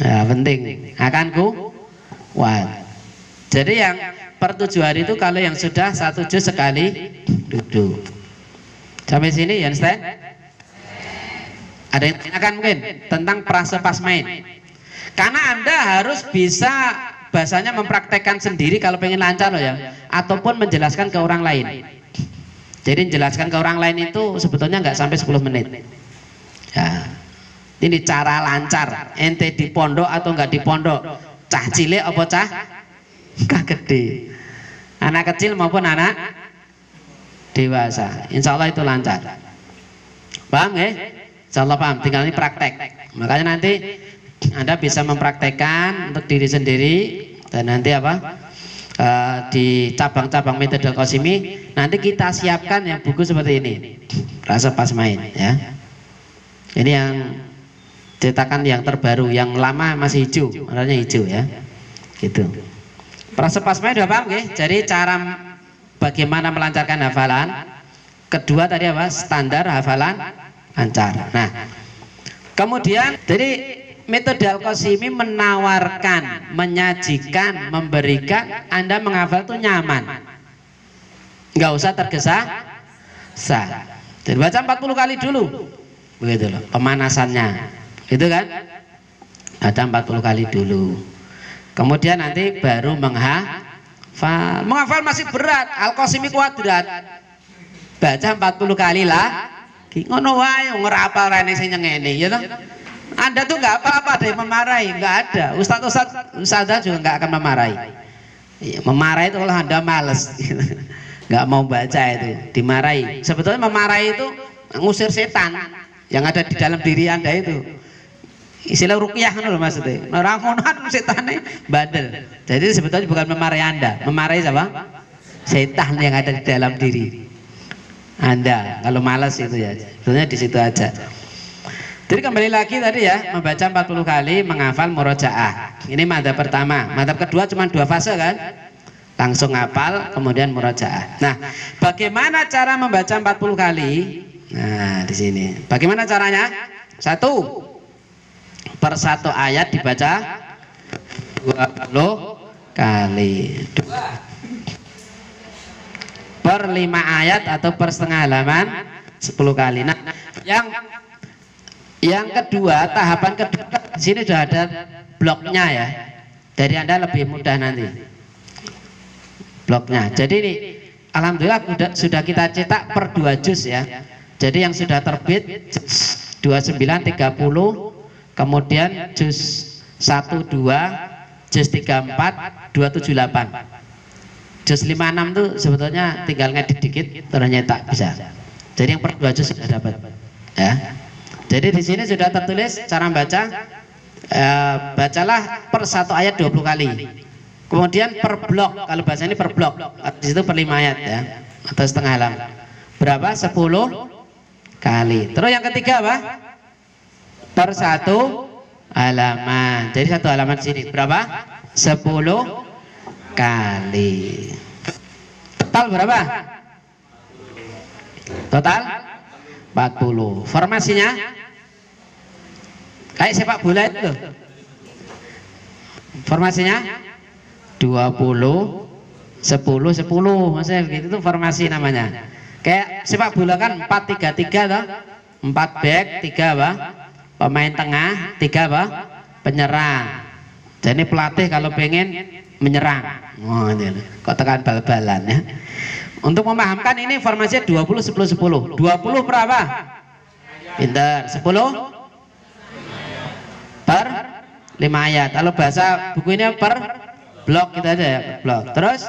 Ya, penting akan kuat. Jadi yang per 7 hari itu kalau yang sudah 1 juz sekali duduk. Sampai sini ya, understand? Ada yang tanyakan mungkin tentang prase pas main. Karena Anda harus bisa bahasanya mempraktekkan sendiri kalau pengen lancar loh ya, ataupun menjelaskan ke orang lain. Jadi menjelaskan ke orang lain itu sebetulnya nggak sampai 10 menit. Ya, ini cara lancar. Ente di pondok atau nggak di pondok, cah cilik apa cah gede, anak kecil maupun anak dewasa, insya Allah itu lancar. Paham ya? Insya Allah paham. Tinggal ini praktek. Makanya nanti Anda bisa mempraktekkan untuk diri sendiri dan nanti apa? Di cabang-cabang metode Qasimi nanti kita siapkan yang buku seperti ini, rasa pas main ya. Ini yang cetakan yang terbaru, yang lama masih hijau, warnanya hijau ya, gitu. Rasa pas main udah paham ya? Jadi cara bagaimana melancarkan hafalan. Kedua tadi apa? Standar hafalan lancar. Nah, kemudian jadi metode Al-Qasimi menawarkan, menyajikan, memberikan Anda menghafal itu nyaman, nggak usah tergesa-gesa. Jadi baca 40 kali dulu, begitu loh pemanasannya, gitu kan? Baca 40 kali dulu, kemudian nanti baru menghafal. Menghafal masih berat, Al-Qasimi kuadrat, baca 40 kali lah. Ngono wae ngerapal rene sing nyengeni, ya toh? Anda tuh nggak apa-apa deh memarahi, nggak ada. Ustadzah juga nggak akan memarahi. Memarahi itu kalau Anda males, nggak mau baca itu, dimarahi. Sebetulnya memarahi itu ngusir setan yang ada di dalam diri Anda itu. Istilah ruqyah kan loh maksudnya. Orang ngono setannya bandel. Jadi sebetulnya bukan memarahi Anda, memarahi siapa? setan yang ada di dalam diri Anda. Kalau malas itu ya, sebetulnya di situ aja. Jadi kembali lagi tadi ya, membaca 40 kali, menghafal murojaah. Ini madzhab pertama. Madzhab kedua cuma 2 fase kan? Langsung hafal, kemudian murojaah. Nah, bagaimana cara membaca 40 kali? Nah, di sini. Bagaimana caranya? 1, per 1 ayat dibaca 20 kali. 2, per 5 ayat atau per setengah halaman 10 kali. Nah, yang kedua, tahapan kedua, di sini sudah ada bloknya ya. Dari Anda lebih mudah nanti bloknya. Jadi ini alhamdulillah sudah kita cetak per 2 juz ya. Jadi yang sudah terbit 29, 30, kemudian juz 1, 2, juz 34, 278. Juz 56 tuh sebetulnya tinggal ngedit dikit terus nyetak bisa. Jadi yang per 2 juz sudah dapat ya. Jadi di sini sudah tertulis cara baca, bacalah per 1 ayat 20 kali. Kemudian per blok, kalau bahasa ini per blok, di situ per 5 ayat ya, atau setengah halaman. Berapa? 10 kali. Terus yang ketiga apa? Per 1 halaman. Jadi 1 halaman di sini berapa? 10 kali. Total berapa? Total 40. Formasinya kayak sepak bola itu loh. Formasinya 20 10 10, maksudnya begitu tuh formasi namanya. Kayak sepak bola kan 4-3-3 toh. 4 back, 3 apa? Pemain tengah, 3 apa? Penyerang. Jadi pelatih kalau pengen menyerang. Oh, ini kok tekan bal-balan ya. Untuk memahamkan ini formasinya 20 10 10. 20 berapa? Pinter. 10 per 5 ayat. Kalau bahasa buku ini per blok kita aja ya, blok. Terus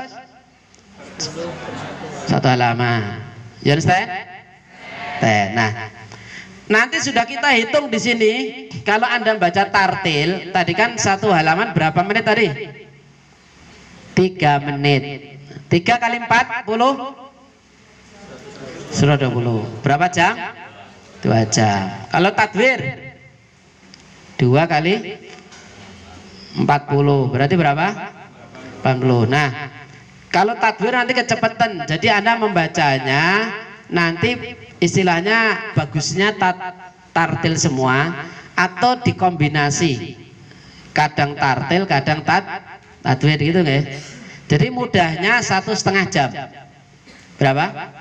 1 halaman. You understand? Nah, nanti sudah kita hitung di sini. Kalau Anda baca tartil, tadi kan 1 halaman berapa menit tadi? 3 menit. 3 kali 4 sudah 20. Berapa jam? 2 jam. Kalau takbir 2 kali 40 berarti berapa? 80. Nah, kalau takbir nanti kecepatan. Jadi Anda membacanya nanti istilahnya bagusnya tartil semua atau dikombinasi. Kadang tartil, kadang takbir gitu nggak? Jadi mudahnya 1,5 jam. Berapa?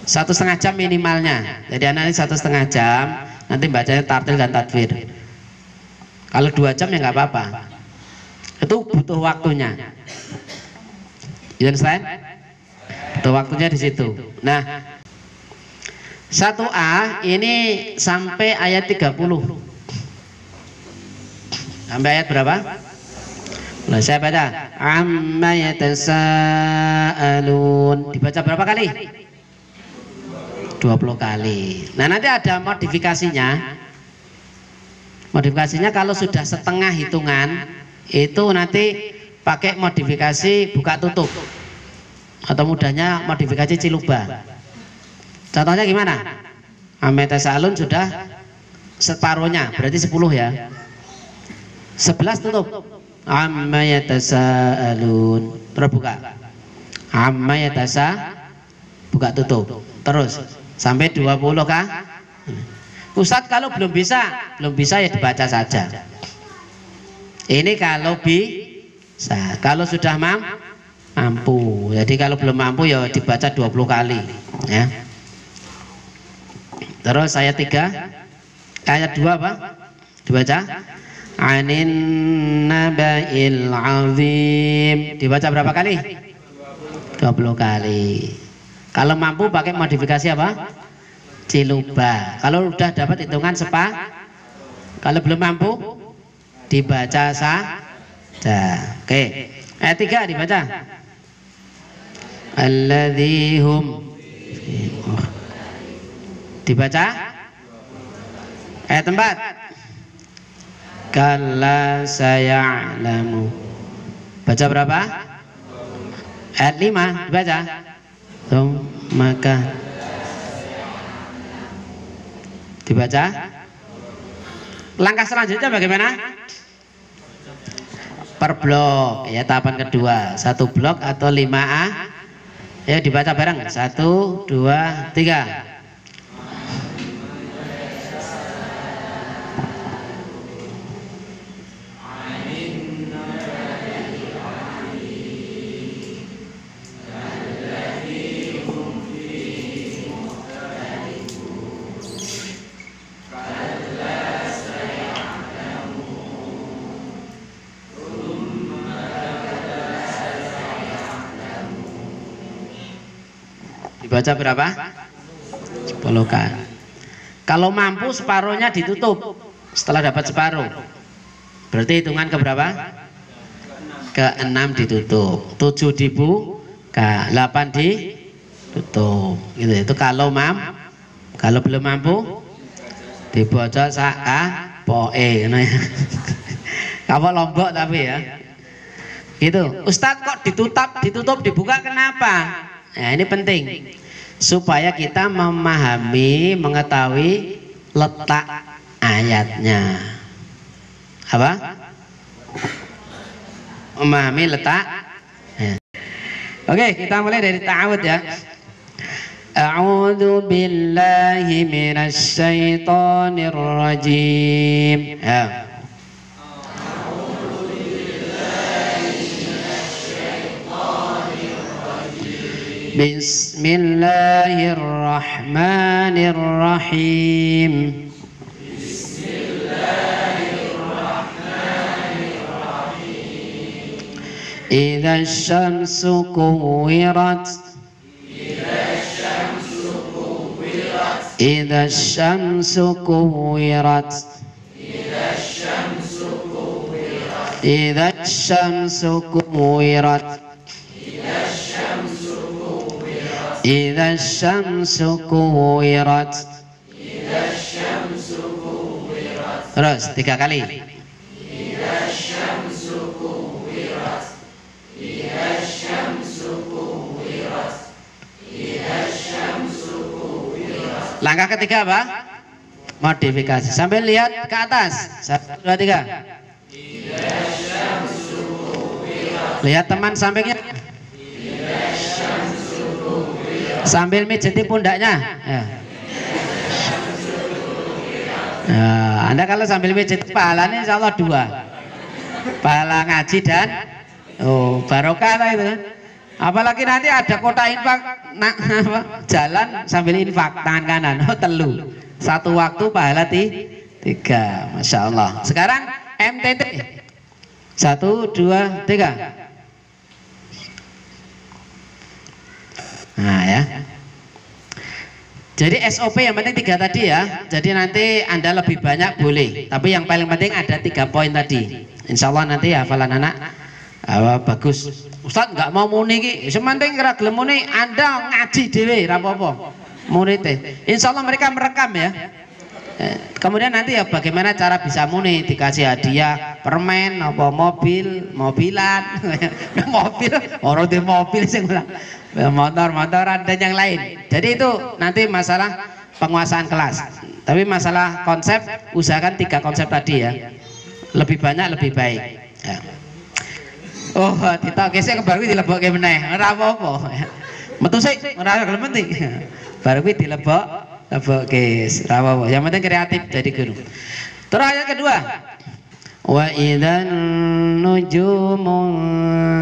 1,5 jam minimalnya. Jadi Anda ini 1,5 jam nanti bacanya tartil dan takbir. Kalau 2 jam ya nggak apa-apa. Itu butuh waktunya. You understand? Butuh waktunya di situ. Nah, 1A ini sampai ayat 30. Sampai ayat berapa? Nah, saya baca. Amma yatasaalun. Dibaca berapa kali? 20 kali. Nah, nanti ada modifikasinya. Modifikasinya kalau sudah setengah hitungan itu nanti pakai modifikasi buka tutup atau mudahnya modifikasi ciluba. Contohnya gimana? Ametasalun sudah separuhnya berarti 10 ya. 11 tutup. Amma yatasaalun. Terus buka. Amma buka tutup. Terus sampai 20 kah? Ustadz kalau belum bisa ya dibaca saja. Ini kalau bisa. Kalau sudah mampu. Jadi kalau belum mampu ya dibaca 20 kali ya. Terus ayat 3, ayat 2 apa? Dibaca Anin naba'il azim. Dibaca berapa kali? 20 kali. Kalau mampu pakai modifikasi apa? Ciluba. Kalau udah dapat hitungan kalau belum mampu dibaca saja. Oke. Ayat 3 dibaca. Alladzihum. Dibaca. Ayat 4. Kalla saya'lamu. Baca berapa? Ayat 5 dibaca. Maka dibaca. Langkah selanjutnya bagaimana? Per blok ya, tahapan kedua. 1 blok atau 5A. Ya dibaca bareng. 1, 2, 3. Dibaca berapa? 10 kali. Kalau mampu separuhnya ditutup setelah dapat separuh. Berarti hitungan ke berapa? Ke 6 ditutup, 7 dibuka, 8 ditutup. Gitu. Itu kalau kalau belum mampu dibaca poe. Kamu Lombok tapi ya. Gitu. Ustadz kok ditutup dibuka kenapa? Nah, ini penting supaya kita memahami, mengetahui letak ayatnya. Apa? Memahami letak. Ya. Oke, kita mulai dari ta'awud ya. A'udzu billahi minasy syaithanir rajim. Ya. Bismillahirrahmanirrahim. Bismillahirrahmanirrahim. Idza syamsu kuwirat. Idza syamsu kuwirat. Idza syamsu kuwirat. Idza syamsu kuwirat. Terus 3 kali. Idza syamsu kuwirat. Idza syamsu kuwirat. Idza syamsu kuwirat. Langkah ketiga apa? Modifikasi. Sambil lihat ke atas. 1, 2, 3. Idza syamsu kuwirat. Lihat teman sampingnya. Sambil mijeti pundaknya ya. Nah, Anda kalau sambil mijeti pahalanya insya Allah 2 pahala ngaji dan barokah lah itu. Apalagi nanti ada kota infak jalan sambil infak tangan kanan telu 1 waktu pahala 3. Masya Allah. Sekarang MTT 1, 2, 3. Nah ya. Jadi SOP yang penting 3 tadi ya. Jadi nanti Anda lebih banyak boleh. Tapi yang paling penting ada 3 poin tadi. Insya Allah nanti hafalan anak bagus. Ustadz nggak mau muni ki. Sementing kira gelem muni Anda ngaji dhewe ra apa-apa. Murid. Insya Allah mereka merekam ya. Kemudian nanti ya bagaimana cara bisa muni, dikasih hadiah permen apa mobilan mobil orang di mobil sing motor-motoran dan yang lain. Jadi itu nanti masalah penguasaan kelas. Tapi masalah konsep usahakan 3 konsep tadi ya. Lebih banyak lebih baik ya. Oh kita gesek baru dilebokke meneh ora apa-apa. Metu sik ora penting. Baru dilebok guys, rawa. Yang penting kreatif jadi guru. Terus ayat kedua. Wa idzan nujumu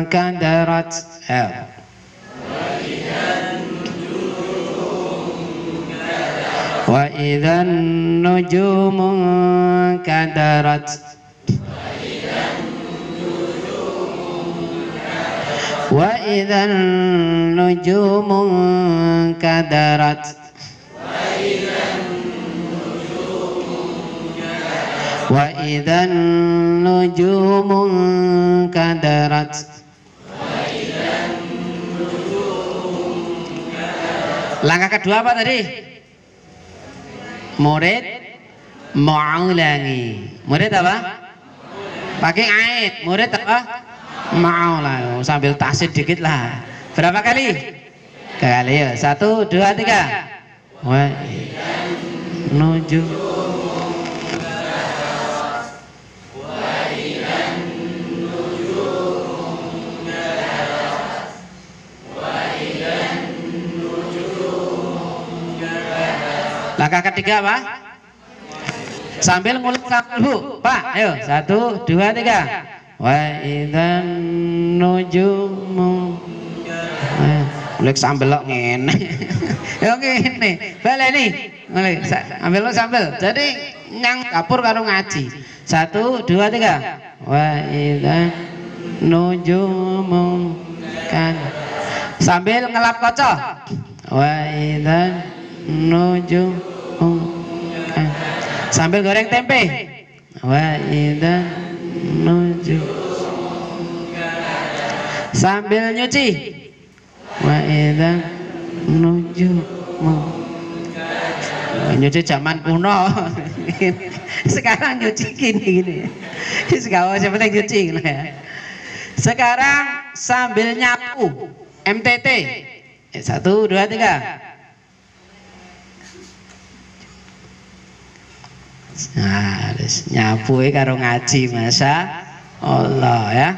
kadarat. Wa idzan nujumu kadarat. Wa idzan nujumu kadarat. Wa idzan nujumu kadarat. Langkah kedua apa tadi? Murid maulangi. Murid apa? Pakai ait. Murid apa? Maulangi. Sambil tasid dikit lah. Berapa kali? Kali ya. 1, 2, 3. Wa nuju. Langkah ketiga apa? Sambil ngulik sambil Bu, Pak. Ayo, 1, 2, 3. Wa idzan nujumu. Ngulik sambil kok ngene. Yo ngene. Baleni. Ngulik ambil sambil. Jadi nyang dapur karo ngaji. 1, 2, 3. Wa idzan nujumu kan. Sambil ngelap kaca. Wa idzan nujumu kan. Sambil goreng tempe. Wa idzan nujumu. Sambil nyuci. Wa idzan nujumu. Nyuci zaman kuno. Sekarang nyuci gini. Sekarang siapa yang nyuci ya. Sekarang sambil nyapu. MTT. 1, 2, 3. Nah, nyapu karo ngaji masa Allah ya.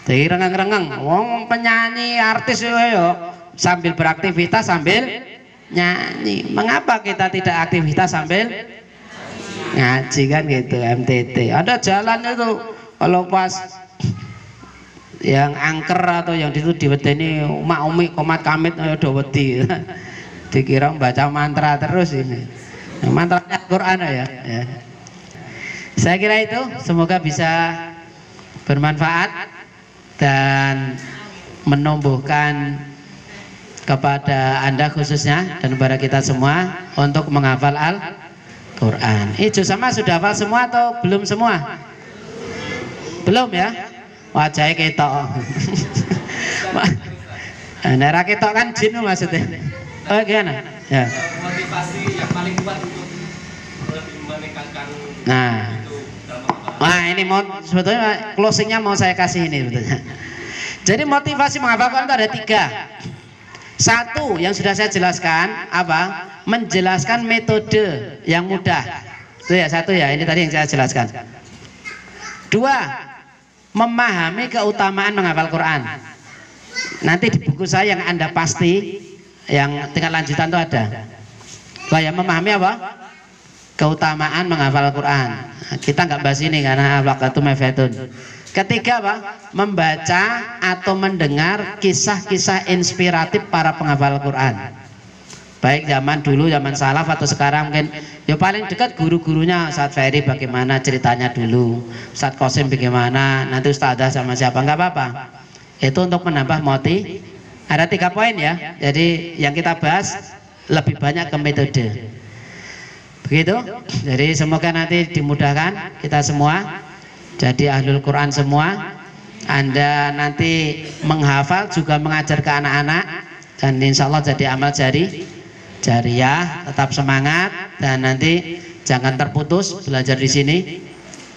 Jadi rengeng-rengeng, wong penyanyi artis yo sambil beraktivitas sambil nyanyi. Mengapa kita tidak aktivitas sambil ngaji kan gitu MTT. Ada jalan itu kalau pas yang angker atau yang itu diwedeni umi komat kamit do wedi. Dikira baca mantra terus ini. Mantranya Quran ya. Saya kira itu semoga bisa bermanfaat dan menumbuhkan kepada Anda khususnya dan kepada kita semua untuk menghafal Al-Quran. Ijo sama sudah hafal semua atau belum semua? Belum ya? Wajahnya ketok. Nera ketok kan jin maksudnya. Oh gimana? Ya. Motivasi yang paling kuat untuk lebih meningkatkan. Nah ini mau sebetulnya closingnya mau saya kasih ini sebetulnya. Jadi motivasi menghafal Quran itu ada 3. 1 yang sudah saya jelaskan apa? Menjelaskan metode yang mudah. Itu ya 1 ya. Ini tadi yang saya jelaskan. 2 memahami keutamaan menghafal Quran. Nanti di buku saya yang Anda pasti yang tingkat lanjutan itu ada. Wah ya memahami apa? Keutamaan menghafal Quran. Kita nggak bahas ini karena waktu mefetun. Ketiga apa? Membaca atau mendengar kisah-kisah inspiratif para penghafal Quran. Baik zaman dulu, zaman salaf atau sekarang mungkin. Ya paling dekat guru-gurunya Ustadz Ferry bagaimana ceritanya dulu. Ustadz Qasim bagaimana. Nanti Ustadzah sama siapa nggak apa-apa. Itu untuk menambah motivasi. Ada 3 poin ya. Jadi yang kita bahas lebih banyak ke metode. Begitu. Jadi semoga nanti dimudahkan kita semua. Jadi ahlul Quran semua. Anda nanti menghafal juga mengajar ke anak-anak dan insya Allah jadi amal jariah. Tetap semangat dan nanti jangan terputus belajar di sini.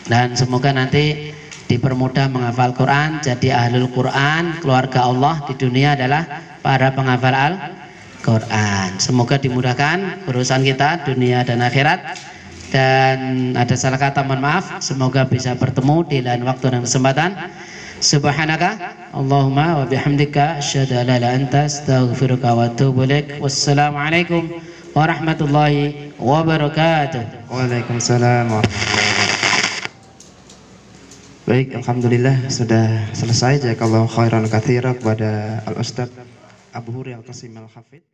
Dan semoga nanti dipermudah menghafal Quran. Jadi ahlul Quran, keluarga Allah di dunia adalah para penghafal Al-Quran. Semoga dimudahkan urusan kita dunia dan akhirat. Dan ada salah kata mohon maaf. Semoga bisa bertemu di lain waktu dan kesempatan. Subhanaka Allahumma wa bihamdika asyhadu an la ilaha illa anta astaghfiruka wa atubu ilaik. Wassalamualaikum warahmatullahi wabarakatuh. Waalaikumsalam warahmatullahi wabarakatuh. Baik, alhamdulillah sudah selesai. Jazakallahu khairan katsira kepada Al Ustaz Abu Huri Al Qasim Al Hafidh.